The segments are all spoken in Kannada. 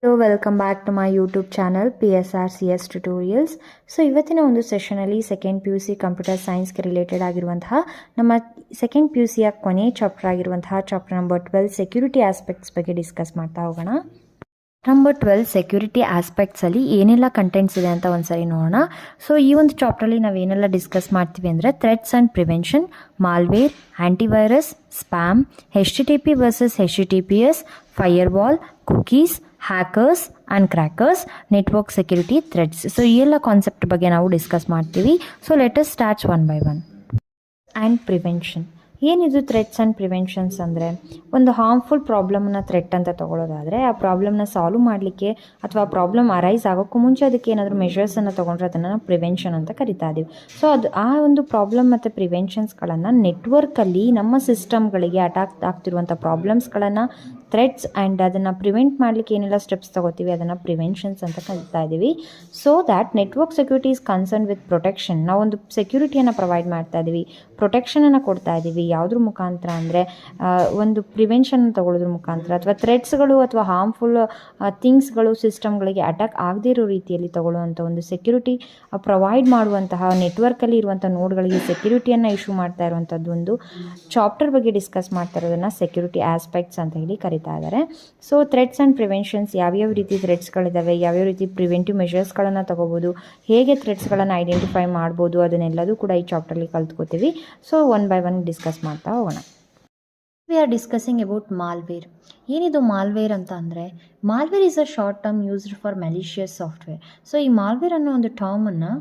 Hello, welcome back to my YouTube channel PSR CS Tutorials. So ಇವತ್ತಿನ ಒಂದು ಸೆಷನಲ್ಲಿ second P U C computer ಸೈನ್ಸ್ಗೆ ರಿಲೇಟೆಡ್ ಆಗಿರುವಂತಹ ನಮ್ಮ ಸೆಕೆಂಡ್ ಪಿ ಯು ಸಿಯ ಕೊನೆ ಚಾಪ್ಟರ್ ಆಗಿರುವಂತಹ ಚಾಪ್ಟರ್ ನಂಬರ್ 12 ಸೆಕ್ಯೂರಿಟಿ ಆಸ್ಪೆಕ್ಟ್ಸ್ ಬಗ್ಗೆ ಡಿಸ್ಕಸ್ ಮಾಡ್ತಾ ಹೋಗೋಣ. ನಂಬರ್ 12 ಸೆಕ್ಯೂರಿಟಿ ಆಸ್ಪೆಕ್ಟ್ಸಲ್ಲಿ ಏನೆಲ್ಲ ಕಂಟೆಂಟ್ಸ್ ಇದೆ ಅಂತ ಒಂದ್ಸರಿ ನೋಡೋಣ. ಸೊ ಈ ಒಂದು ಚಾಪ್ಟ್ರಲ್ಲಿ ನಾವೇನೆಲ್ಲ ಡಿಸ್ಕಸ್ ಮಾಡ್ತೀವಿ ಅಂದರೆ threats and prevention, malware, antivirus, spam, HTTP versus HTTPS, firewall, cookies, hackers and crackers, network security, threats. So ಈ ಎಲ್ಲ ಕಾನ್ಸೆಪ್ಟ್ ಬಗ್ಗೆ ನಾವು ಡಿಸ್ಕಸ್ ಮಾಡ್ತೀವಿ. So let us start one by one. And prevention ಏನಿದು ಥ್ರೆಟ್ಸ್ ಆ್ಯಂಡ್ ಪ್ರಿವೆನ್ಷನ್ಸ್ ಅಂದರೆ, ಒಂದು ಹಾರ್ಮ್ಫುಲ್ ಪ್ರಾಬ್ಲಮ್ನ ಥ್ರೆಟ್ ಅಂತ ತೊಗೊಳೋದಾದರೆ ಆ ಪ್ರಾಬ್ಲಮ್ನ ಸಾಲ್ವ್ ಮಾಡಲಿಕ್ಕೆ ಅಥವಾ ಪ್ರಾಬ್ಲಮ್ ಅರೈಸ್ ಆಗೋಕ್ಕೂ ಮುಂಚೆ ಅದಕ್ಕೆ ಏನಾದರೂ ಮೆಷರ್ಸನ್ನು ತೊಗೊಂಡ್ರೆ ಅದನ್ನು ನಾವು ಪ್ರಿವೆನ್ಷನ್ ಅಂತ ಕರಿತಾ ಇದ್ದೀವಿ. ಸೊ ಅದು ಆ ಒಂದು ಪ್ರಾಬ್ಲಮ್ ಮತ್ತು ಪ್ರಿವೆನ್ಷನ್ಸ್ಗಳನ್ನು ನೆಟ್ವರ್ಕಲ್ಲಿ ನಮ್ಮ ಸಿಸ್ಟಮ್ಗಳಿಗೆ ಅಟ್ಯಾಕ್ ಆಗ್ತಿರುವಂಥ ಪ್ರಾಬ್ಲಮ್ಸ್ಗಳನ್ನು ಥ್ರೆಟ್ಸ್ ಆ್ಯಂಡ್ ಅದನ್ನು ಪ್ರಿವೆಂಟ್ ಮಾಡಲಿಕ್ಕೆ ಏನೆಲ್ಲ ಸ್ಟೆಪ್ಸ್ ತೊಗೋತೀವಿ ಅದನ್ನು ಪ್ರಿವೆನ್ಷನ್ಸ್ ಅಂತ ಕರಿತಾ ಇದ್ದೀವಿ. So that network security is concern with protection. ನಾವೊಂದು ಸೆಕ್ಯೂರಿಟಿಯನ್ನು ಪ್ರೊವೈಡ್ ಮಾಡ್ತಾ ಇದ್ದೀವಿ, ಪ್ರೊಟೆಕ್ಷನನ್ನು ಕೊಡ್ತಾ ಇದ್ದೀವಿ. ಯಾವುದ್ರ ಮುಖಾಂತರ ಅಂದರೆ ಒಂದು ಪ್ರಿವೆನ್ಷನ್ ತೊಗೊಳೋದ್ರ ಮುಖಾಂತರ, ಅಥವಾ ಥ್ರೆಟ್ಸ್ಗಳು ಅಥವಾ ಹಾರ್ಮ್ಫುಲ್ ಥಿಂಗ್ಸ್ಗಳು ಸಿಸ್ಟಮ್ಗಳಿಗೆ ಅಟ್ಯಾಕ್ ಆಗದೇ ಇರೋ ರೀತಿಯಲ್ಲಿ ತೊಗೊಳ್ಳುವಂಥ ಒಂದು ಸೆಕ್ಯೂರಿಟಿ ಪ್ರೊವೈಡ್ ಮಾಡುವಂತಹ ನೆಟ್ವರ್ಕಲ್ಲಿ ಇರುವಂಥ ನೋಡ್ಗಳಿಗೆ ಸೆಕ್ಯೂರಿಟಿಯನ್ನು ಇಶ್ಯೂ ಮಾಡ್ತಾ ಇರುವಂಥದ್ದು ಒಂದು ಚಾಪ್ಟರ್ ಬಗ್ಗೆ ಡಿಸ್ಕಸ್ ಮಾಡ್ತಾ ಇರೋದನ್ನು ಸೆಕ್ಯೂರಿಟಿ ಆಸ್ಪೆಕ್ಟ್ಸ್ ಅಂತ ಹೇಳಿ ಕರಿತಾ ಇದ್ದಾರೆ. ಸೊ ಥ್ರೆಟ್ಸ್ ಆ್ಯಂಡ್ ಪ್ರಿವೆನ್ಷನ್ಸ್, ಯಾವ್ಯಾವ ರೀತಿ ಥ್ರೆಟ್ಸ್ಗಳಿದ್ದಾವೆ, ಯಾವ್ಯಾವ ರೀತಿ ಪ್ರಿವೆಂಟಿವ್ ಮೆಷರ್ಸ್ಗಳನ್ನು ತೊಗೋಬೋದು, ಹೇಗೆ ಥ್ರೆಟ್ಸ್ಗಳನ್ನು ಐಡೆಂಟಿಫೈ ಮಾಡ್ಬೋದು, ಅದನ್ನೆಲ್ಲದೂ ಕೂಡ ಈ ಚಾಪ್ಟರ್ಲಿ ಕಲ್ತ್ಕೋತೀವಿ. So one by one discuss ಮಾಡ್ತಾ ಹೋಗೋಣ. We are discussing about malware. ಏನಿದು ಮಾಲ್ವೇರ್ ಅಂತ ಅಂದರೆ, malware is a short term used for malicious software. So ಈ ಮಾಲ್ವೇರ್ ಅನ್ನೋ ಒಂದು ಟರ್ಮನ್ನು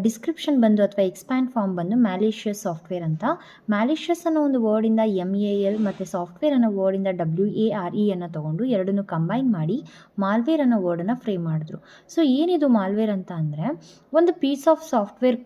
ಡಿಸ್ಕ್ರಿಪ್ಷನ್ ಬಂದು ಅಥವಾ ಎಕ್ಸ್ಪ್ಯಾಂಡ್ ಫಾರ್ಮ್ ಬಂದು ಮ್ಯಾಲಿಷಿಯಸ್ ಸಾಫ್ಟ್ವೇರ್ ಅಂತ. ಮ್ಯಾಲಿಷಿಯಸ್ ಅನ್ನೋ ಒಂದು ವರ್ಡಿಂದ MAL ಮತ್ತು ಸಾಫ್ಟ್ವೇರ್ ಅನ್ನೋ ವರ್ಡಿಂದ WARE ಅನ್ನು ತೊಗೊಂಡು ಎರಡನ್ನೂ ಕಂಬೈನ್ ಮಾಡಿ ಮಾಲ್ವೇರ್ ಅನ್ನೋ ವರ್ಡನ್ನು ಫ್ರೇಮ್ ಮಾಡಿದ್ರು. ಸೊ ಏನಿದು ಮಾಲ್ವೇರ್ ಅಂತ ಅಂದರೆ, ಒಂದು ಪೀಸ್ ಆಫ್ ಸಾಫ್ಟ್ವೇರ್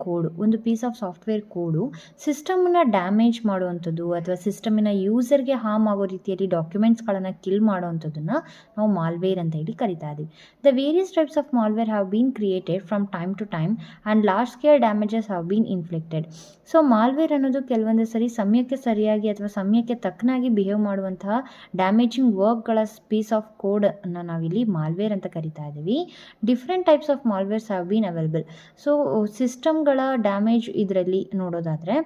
ಕೋಡು ಸಿಸ್ಟಮನ್ನು ಡ್ಯಾಮೇಜ್ ಮಾಡುವಂಥದ್ದು ಅಥವಾ ಸಿಸ್ಟಮಿನ ಯೂಸರ್ಗೆ ಹಾರ್ಮ್ ಆಗೋ ರೀತಿಯಲ್ಲಿ ಡಾಕ್ಯುಮೆಂಟ್ಸ್ಗಳನ್ನು ಕಿಲ್ ಮಾಡುವಂಥದ್ದನ್ನು ನಾವು ಮಾಲ್ವೇರ್ ಅಂತ ಹೇಳಿ ಕರಿತಾ ಇದ್ದೀವಿ. The various types of malware have been created from time to time and large scale damages have been inflicted. So malware ಅನ್ನೋದು ಕೆಲವೊಂದು ಸರಿ ಸಮಯಕ್ಕೆ ಸರಿಯಾಗಿ ಅಥವಾ ಸಮಯಕ್ಕೆ ತಕ್ಕನಾಗಿ ಬಿಹೇವ್ ಮಾಡುವಂತಹ ಡ್ಯಾಮೇಜಿಂಗ್ ವರ್ಕ್ಗಳ ಪೀಸ್ ಆಫ್ ಕೋಡನ್ನು ನಾವಿಲ್ಲಿ ಮಾಲ್ವೇರ್ ಅಂತ ಕರಿತಾ ಇದ್ದೀವಿ. Different types of malwares have been available. So ಸಿಸ್ಟಮ್ಗಳ ಡ್ಯಾಮೇಜ್ ಇದರಲ್ಲಿ ನೋಡೋದಾದರೆ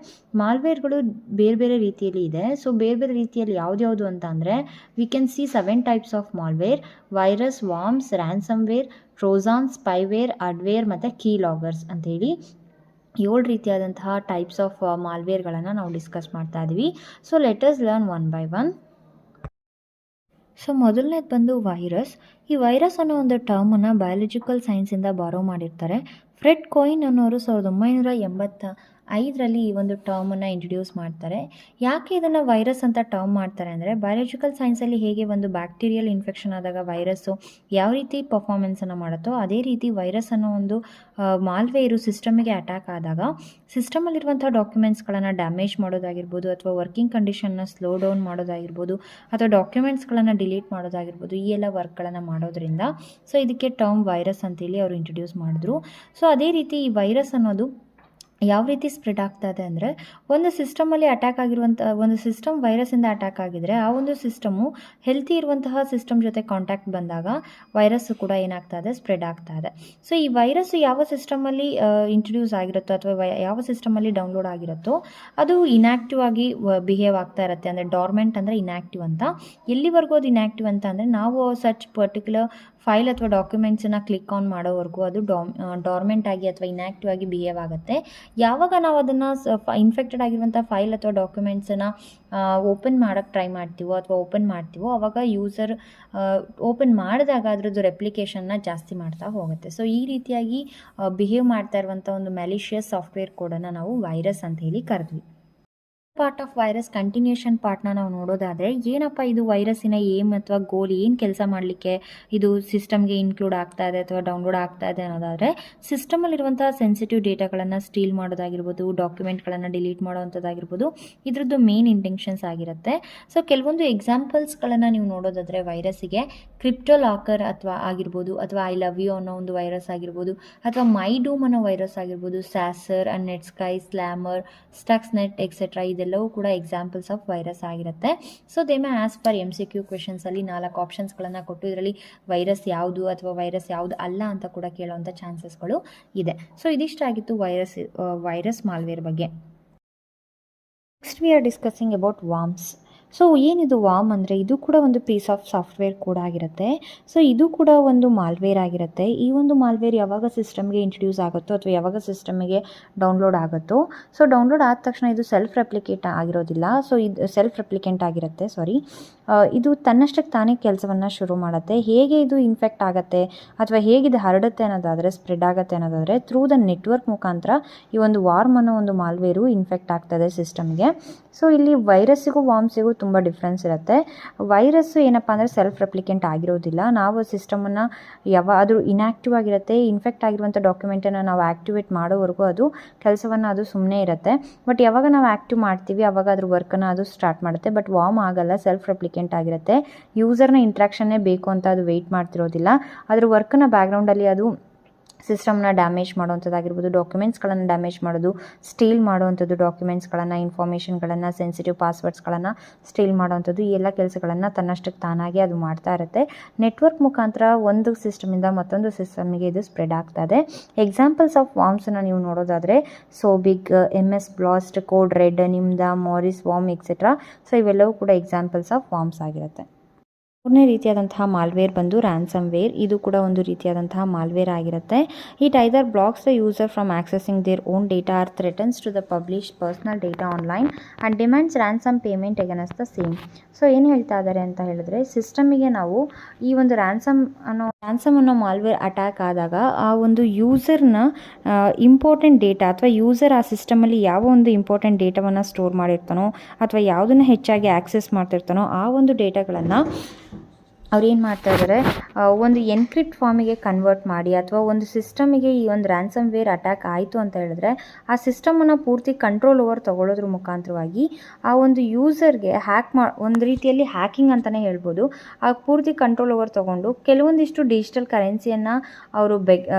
ಮಾಲ್ವೇರ್ಗಳು ಬೇರೆ ಬೇರೆ ರೀತಿಯಲ್ಲಿ ಇದೆ. ಸೊ ಬೇರೆ ಬೇರೆ ರೀತಿಯಲ್ಲಿ ಯಾವ್ದ್ಯಾವುದು ಅಂತ ಅಂದರೆ, we can see 7 types of malware: virus, worms, ransomware, Trojan, spyware, adware ಮತ್ತು ಕೀ ಲಾಗರ್ಸ್ ಅಂತೇಳಿ 7 ರೀತಿಯಾದಂತಹ ಟೈಪ್ಸ್ ಆಫ್ ಮಾಲ್ವೇರ್ಗಳನ್ನು ನಾವು ಡಿಸ್ಕಸ್ ಮಾಡ್ತಾ ಇದ್ದೀವಿ. So let us learn one by one. So ಮೊದಲನೇದು ಬಂದು ವೈರಸ್. ಈ ವೈರಸ್ ಅನ್ನೋ ಒಂದು ಟರ್ಮನ್ನು ಬಯಾಲಜಿಕಲ್ ಸೈನ್ಸಿಂದ ಬಾರೋ ಮಾಡಿರ್ತಾರೆ. ಫ್ರೆಡ್ ಕೋಯಿನ್ ಅನ್ನೋರು 1985ರಲ್ಲಿ ಈ ಒಂದು ಟರ್ಮನ್ನು ಇಂಟ್ರೊಡ್ಯೂಸ್ ಮಾಡ್ತಾರೆ. ಯಾಕೆ ಇದನ್ನು ವೈರಸ್ ಅಂತ ಟರ್ಮ್ ಮಾಡ್ತಾರೆ ಅಂದರೆ, ಬಯಾಲಜಿಕಲ್ ಸೈನ್ಸಲ್ಲಿ ಹೇಗೆ ಒಂದು ಬ್ಯಾಕ್ಟೀರಿಯಲ್ ಇನ್ಫೆಕ್ಷನ್ ಆದಾಗ ವೈರಸ್ಸು ಯಾವ ರೀತಿ ಪರ್ಫಾರ್ಮೆನ್ಸನ್ನು ಮಾಡುತ್ತೋ ಅದೇ ರೀತಿ ವೈರಸ್ ಅನ್ನೋ ಒಂದು ಮಾಲ್ವೇರು ಸಿಸ್ಟಮಿಗೆ ಅಟ್ಯಾಕ್ ಆದಾಗ ಸಿಸ್ಟಮಲ್ಲಿರುವಂಥ ಡಾಕ್ಯುಮೆಂಟ್ಸ್ಗಳನ್ನು ಡ್ಯಾಮೇಜ್ ಮಾಡೋದಾಗಿರ್ಬೋದು, ಅಥವಾ ವರ್ಕಿಂಗ್ ಕಂಡೀಷನ್ನ ಸ್ಲೋ ಡೌನ್ ಮಾಡೋದಾಗಿರ್ಬೋದು, ಅಥವಾ ಡಾಕ್ಯುಮೆಂಟ್ಸ್ಗಳನ್ನು ಡಿಲೀಟ್ ಮಾಡೋದಾಗಿರ್ಬೋದು, ಈ ಎಲ್ಲ ವರ್ಕ್ಗಳನ್ನು ಮಾಡೋದ್ರಿಂದ ಸೊ ಇದಕ್ಕೆ ಟರ್ಮ್ ವೈರಸ್ ಅಂತೇಳಿ ಅವರು ಇಂಟ್ರೊಡ್ಯೂಸ್ ಮಾಡಿದ್ರು. ಸೊ ಅದೇ ರೀತಿ ಈ ವೈರಸ್ ಅನ್ನೋದು ಯಾವ ರೀತಿ ಸ್ಪ್ರೆಡ್ ಆಗ್ತಾ ಇದೆ ಅಂದರೆ, ಒಂದು ಸಿಸ್ಟಮಲ್ಲಿ ಅಟ್ಯಾಕ್ ಆಗಿರುವಂಥ ಒಂದು ಸಿಸ್ಟಮ್ ವೈರಸ್ಸಿಂದ ಅಟ್ಯಾಕ್ ಆಗಿದರೆ ಆ ಒಂದು ಸಿಸ್ಟಮು ಹೆಲ್ತಿ ಇರುವಂತಹ ಸಿಸ್ಟಮ್ ಜೊತೆ ಕಾಂಟ್ಯಾಕ್ಟ್ ಬಂದಾಗ ವೈರಸ್ಸು ಕೂಡ ಏನಾಗ್ತಾ ಇದೆ, ಸ್ಪ್ರೆಡ್ ಆಗ್ತಾ ಇದೆ. ಸೊ ಈ ವೈರಸ್ಸು ಯಾವ ಸಿಸ್ಟಮಲ್ಲಿ ಇಂಟ್ರೊಡ್ಯೂಸ್ ಆಗಿರುತ್ತೋ ಅಥವಾ ಯಾವ ಸಿಸ್ಟಮಲ್ಲಿ ಡೌನ್ಲೋಡ್ ಆಗಿರುತ್ತೋ ಅದು ಇನ್ಯಾಕ್ಟಿವ್ ಆಗಿ ಬಿಹೇವ್ ಆಗ್ತಾ ಇರುತ್ತೆ. ಅಂದರೆ ಡಾರ್ಮೆಂಟ್ ಅಂದರೆ ಇನ್ಯಾಕ್ಟಿವ್ ಅಂತ. ಎಲ್ಲಿವರೆಗೂ ಅದು ಇನ್ಯಾಕ್ಟಿವ್ ಅಂತ ಅಂದರೆ, ನಾವು ಸಚ್ ಪರ್ಟಿಕ್ಯುಲರ್ ಫೈಲ್ ಅಥವಾ ಡಾಕ್ಯುಮೆಂಟ್ಸನ್ನು ಕ್ಲಿಕ್ ಆನ್ ಮಾಡೋವರೆಗೂ ಅದು ಡಾರ್ಮೆಂಟ್ ಆಗಿ ಅಥವಾ ಇನ್ಯಾಕ್ಟಿವ್ ಆಗಿ ಬಿಹೇವ್ ಆಗುತ್ತೆ. ಯಾವಾಗ ನಾವು ಅದನ್ನು ಇನ್ಫೆಕ್ಟೆಡ್ ಆಗಿರುವಂಥ ಫೈಲ್ ಅಥವಾ ಡಾಕ್ಯುಮೆಂಟ್ಸನ್ನು ಓಪನ್ ಮಾಡೋಕ್ಕೆ ಟ್ರೈ ಮಾಡ್ತೀವೋ ಅಥವಾ ಓಪನ್ ಮಾಡ್ತೀವೋ ಆವಾಗ ಯೂಸರ್ ಓಪನ್ ಮಾಡಿದಾಗ ಅದರದ್ದು ರೆಪ್ಲಿಕೇಶನ್ನ ಜಾಸ್ತಿ ಮಾಡ್ತಾ ಹೋಗುತ್ತೆ. ಸೊ ಈ ರೀತಿಯಾಗಿ ಬಿಹೇವ್ ಮಾಡ್ತಾ ಇರುವಂಥ ಒಂದು ಮ್ಯಾಲಿಷಿಯಸ್ ಸಾಫ್ಟ್ವೇರ್ ಕೋಡನ್ನು ನಾವು ವೈರಸ್ ಅಂತ ಹೇಳಿ ಕರೆದ್ವಿ. ಪಾರ್ಟ್ ಆಫ್ ವೈರಸ್ ಕಂಟಿನ್ಯೂಷನ್ ಪಾರ್ಟ್ನ ನಾವು ನೋಡೋದಾದರೆ, ಏನಪ್ಪ ಇದು ವೈರಸ್ಸಿನ ಏಮ್ ಅಥವಾ ಗೋಲ್, ಏನು ಕೆಲಸ ಮಾಡಲಿಕ್ಕೆ ಇದು ಸಿಸ್ಟಮ್ಗೆ ಇನ್ಕ್ಲೂಡ್ ಆಗ್ತಾ ಇದೆ ಅಥವಾ ಡೌನ್ಲೋಡ್ ಆಗ್ತಾ ಇದೆ ಅನ್ನೋದಾದರೆ, ಸಿಸ್ಟಮಲ್ಲಿರುವಂಥ ಸೆನ್ಸಿಟಿವ್ ಡೇಟಾಗಳನ್ನು ಸ್ಟೀಲ್ ಮಾಡೋದಾಗಿರ್ಬೋದು, ಡಾಕ್ಯುಮೆಂಟ್ಗಳನ್ನು ಡಿಲೀಟ್ ಮಾಡೋವಂಥದ್ದಾಗಿರ್ಬೋದು, ಇದರದ್ದು ಮೇನ್ ಇಂಟೆನ್ಷನ್ಸ್ ಆಗಿರುತ್ತೆ. ಸೊ ಕೆಲವೊಂದು ಎಕ್ಸಾಂಪಲ್ಸ್ಗಳನ್ನು ನೀವು ನೋಡೋದಾದರೆ ವೈರಸ್ಸಿಗೆ ಕ್ರಿಪ್ಟೋ ಲಾಕರ್ ಅಥವಾ ಆಗಿರ್ಬೋದು, ಅಥವಾ ಐ ಲವ್ ಯು ಅನ್ನೋ ಒಂದು ವೈರಸ್ ಆಗಿರ್ಬೋದು, ಅಥವಾ ಮೈ ಡೂಮ್ ಅನ್ನೋ ವೈರಸ್ ಆಗಿರ್ಬೋದು, Sasser and Netsky, Slammer, Stuxnet etcetera ಇದೆಲ್ಲ ಇವೆಲ್ಲವೂ ಕೂಡ ಎಕ್ಸಾಂಪಲ್ಸ್ ಆಫ್ ವೈರಸ್ ಆಗಿರುತ್ತೆ. So they may as per MCQ ಕ್ವೆಶನ್ಸಲ್ಲಿ 4 ಆಪ್ಷನ್ಸ್ಗಳನ್ನು ಕೊಟ್ಟು ಇದರಲ್ಲಿ ವೈರಸ್ ಯಾವುದು ಅಥವಾ ವೈರಸ್ ಯಾವುದು ಅಲ್ಲ ಅಂತ ಕೂಡ ಕೇಳುವಂಥ ಚಾನ್ಸಸ್ಗಳು ಇದೆ. ಸೊ ಇದಿಷ್ಟಾಗಿತ್ತು ವೈರಸ್ ಮಾಲ್ವೇರ್ ಬಗ್ಗೆ. Next we are discussing about warms. So ಏನಿದು ವಾರ್ಮ್ ಅಂದರೆ ಇದು ಕೂಡ ಒಂದು ಪೀಸ್ ಆಫ್ ಸಾಫ್ಟ್ವೇರ್ ಕೂಡ ಆಗಿರುತ್ತೆ. ಸೊ ಇದು ಕೂಡ ಒಂದು ಮಾಲ್ವೇರ್ ಆಗಿರುತ್ತೆ. ಈ ಒಂದು ಮಾಲ್ವೇರ್ ಯಾವಾಗ ಸಿಸ್ಟಮ್ಗೆ ಇಂಟ್ರೊಡ್ಯೂಸ್ ಆಗುತ್ತೋ ಅಥವಾ ಯಾವಾಗ ಸಿಸ್ಟಮ್ಗೆ ಡೌನ್ಲೋಡ್ ಆಗುತ್ತೋ, ಸೊ ಡೌನ್ಲೋಡ್ ಆದ ತಕ್ಷಣ ಇದು ಸೆಲ್ಫ್ ರೆಪ್ಲಿಕೇಟ್ ಆಗಿರೋದಿಲ್ಲ. ಸೊ ಇದು ಸೆಲ್ಫ್ ರೆಪ್ಲಿಕೆಂಟ್ ಆಗಿರುತ್ತೆ, ಇದು ತನ್ನಷ್ಟಕ್ಕೆ ತಾನೇ ಕೆಲಸವನ್ನು ಶುರು ಮಾಡುತ್ತೆ. ಹೇಗೆ ಇದು ಇನ್ಫೆಕ್ಟ್ ಆಗುತ್ತೆ ಅಥವಾ ಹೇಗಿದು ಹರಡುತ್ತೆ ಅನ್ನೋದಾದರೆ, ಸ್ಪ್ರೆಡ್ ಆಗುತ್ತೆ ಅನ್ನೋದಾದರೆ ಥ್ರೂ ದ ನೆಟ್ವರ್ಕ್ ಮುಖಾಂತರ ಈ ಒಂದು ವಾರ್ಮ್ ಅನ್ನೋ ಒಂದು ಮಾಲ್ವೇರು ಇನ್ಫೆಕ್ಟ್ ಆಗ್ತದೆ ಸಿಸ್ಟಮ್ಗೆ. ಸೊ ಇಲ್ಲಿ ವೈರಸ್ಸಿಗೂ ವಾರ್ಮ್ಸಿಗೂ ತುಂಬ ಡಿಫ್ರೆನ್ಸ್ ಇರುತ್ತೆ. ವೈರಸ್ಸು ಏನಪ್ಪ ಅಂದರೆ ಸೆಲ್ಫ್ ರೆಪ್ಲಿಕೆಂಟ್ ಆಗಿರೋದಿಲ್ಲ. ನಾವು ಸಿಸ್ಟಮನ್ನು ಅದು ಇನ್ಯಾಕ್ಟಿವ್ ಆಗಿರುತ್ತೆ. ಇನ್ಫೆಕ್ಟ್ ಆಗಿರುವಂಥ ಡಾಕ್ಯುಮೆಂಟನ್ನು ನಾವು ಆ್ಯಕ್ಟಿವೇಟ್ ಮಾಡೋವರೆಗೂ ಅದು ಕೆಲಸವನ್ನು ಅದು ಸುಮ್ಮನೆ ಇರುತ್ತೆ. ಬಟ್ ಯಾವಾಗ ನಾವು ಆ್ಯಕ್ಟಿವ್ ಮಾಡ್ತೀವಿ ಆವಾಗ ಅದ್ರ ವರ್ಕನ್ನು ಅದು ಸ್ಟಾರ್ಟ್ ಮಾಡುತ್ತೆ. ಬಟ್ ವಾರ್ಮ್ ಆಗಲ್ಲ, ಸೆಲ್ಫ್ ರೆಪ್ಲಿಕೆಂಟ್ ಆಗಿರುತ್ತೆ. ಯೂಸರ್ನ ಇಂಟ್ರಾಕ್ಷನ್ನೇ ಬೇಕು ಅಂತ ಅದು ವೆಯ್ಟ್ ಮಾಡ್ತಿರೋದಿಲ್ಲ. ಅದ್ರ ವರ್ಕನ್ನು ಬ್ಯಾಕ್ಗ್ರೌಂಡಲ್ಲಿ ಅದು ಸಿಸ್ಟಮ್ನ ಡ್ಯಾಮೇಜ್ ಮಾಡುವಂಥದ್ದಾಗಿರ್ಬೋದು, ಡಾಕ್ಯುಮೆಂಟ್ಸ್ಗಳನ್ನು ಡ್ಯಾಮೇಜ್ ಮಾಡೋದು, ಸ್ಟೀಲ್ ಮಾಡುವಂಥದ್ದು, ಡಾಕ್ಯುಮೆಂಟ್ಸ್ಗಳನ್ನು, ಇನ್ಫಾರ್ಮೇಷನ್ಗಳನ್ನು, ಸೆನ್ಸಿಟಿವ್ ಪಾಸ್ವರ್ಡ್ಸ್ಗಳನ್ನು ಸ್ಟೀಲ್ ಮಾಡುವಂಥದ್ದು, ಈ ಎಲ್ಲ ಕೆಲಸಗಳನ್ನು ತನ್ನಷ್ಟಕ್ಕೆ ತಾನಾಗಿ ಅದು ಮಾಡ್ತಾ ಇರುತ್ತೆ. ನೆಟ್ವರ್ಕ್ ಮುಖಾಂತರ ಒಂದು ಸಿಸ್ಟಮಿಂದ ಮತ್ತೊಂದು ಸಿಸ್ಟಮಿಗೆ ಇದು ಸ್ಪ್ರೆಡ್ ಆಗ್ತದೆ. ಎಕ್ಸಾಂಪಲ್ಸ್ ಆಫ್ ವಾರ್ಮ್ಸನ್ನು ನೀವು ನೋಡೋದಾದರೆ Sobig, MS Blast, Code Red, Nimda, Morris worm etcetera. So ಇವೆಲ್ಲವೂ ಕೂಡ ಎಕ್ಸಾಂಪಲ್ಸ್ ಆಫ್ ವಾರ್ಮ್ಸ್ ಆಗಿರುತ್ತೆ. ಮೂರನೇ ರೀತಿಯಾದಂತಹ ಮಾಲ್ವೇರ್ ಬಂದು ರ್ಯಾನ್ಸಮ್ ವೇರ್. ಇದು ಕೂಡ ಒಂದು ರೀತಿಯಾದಂತಹ ಮಾಲ್ವೇರ್ ಆಗಿರುತ್ತೆ. It either blocks the user from accessing their own data or threatens to the publish personal data online and demands ransom payment against the same. So ಏನು ಹೇಳ್ತಾ ಇದ್ದಾರೆ ಅಂತ ಹೇಳಿದ್ರೆ, ಸಿಸ್ಟಮಿಗೆ ನಾವು ಈ ಒಂದು ರ್ಯಾನ್ಸಮ್ ಅನ್ನೋ ಮಾಲ್ವೇರ್ ಅಟ್ಯಾಕ್ ಆದಾಗ ಆ ಒಂದು ಯೂಸರ್ನ ಇಂಪಾರ್ಟೆಂಟ್ ಡೇಟಾ ಅಥವಾ ಯೂಸರ್ ಆ ಸಿಸ್ಟಮಲ್ಲಿ ಯಾವ ಒಂದು ಇಂಪಾರ್ಟೆಂಟ್ ಡೇಟಾವನ್ನು ಸ್ಟೋರ್ ಮಾಡಿರ್ತಾನೋ ಅಥವಾ ಯಾವುದನ್ನು ಹೆಚ್ಚಾಗಿ ಆಕ್ಸೆಸ್ ಮಾಡ್ತಿರ್ತಾನೋ ಆ ಒಂದು ಡೇಟಾಗಳನ್ನು ಅವ್ರು ಏನು ಮಾಡ್ತಾ ಇದ್ದಾರೆ, ಒಂದು ಎನ್ಕ್ರಿಪ್ಟ್ ಫಾರ್ಮಿಗೆ ಕನ್ವರ್ಟ್ ಮಾಡಿ ಅಥವಾ ಒಂದು ಸಿಸ್ಟಮಿಗೆ ಈ ಒಂದು ರ್ಯಾನ್ಸಮ್ ವೇರ್ ಅಟ್ಯಾಕ್ ಆಯಿತು ಅಂತ ಹೇಳಿದ್ರೆ ಆ ಸಿಸ್ಟಮನ್ನು ಪೂರ್ತಿ ಕಂಟ್ರೋಲ್ ಓವರ್ ತೊಗೊಳ್ಳೋದ್ರ ಮುಖಾಂತರವಾಗಿ ಆ ಒಂದು ಯೂಸರ್ಗೆ ಒಂದು ರೀತಿಯಲ್ಲಿ ಹ್ಯಾಕಿಂಗ್ ಅಂತಲೇ ಹೇಳ್ಬೋದು, ಆ ಪೂರ್ತಿ ಕಂಟ್ರೋಲ್ ಓವರ್ ತೊಗೊಂಡು ಕೆಲವೊಂದಿಷ್ಟು ಡಿಜಿಟಲ್ ಕರೆನ್ಸಿಯನ್ನು ಅವರು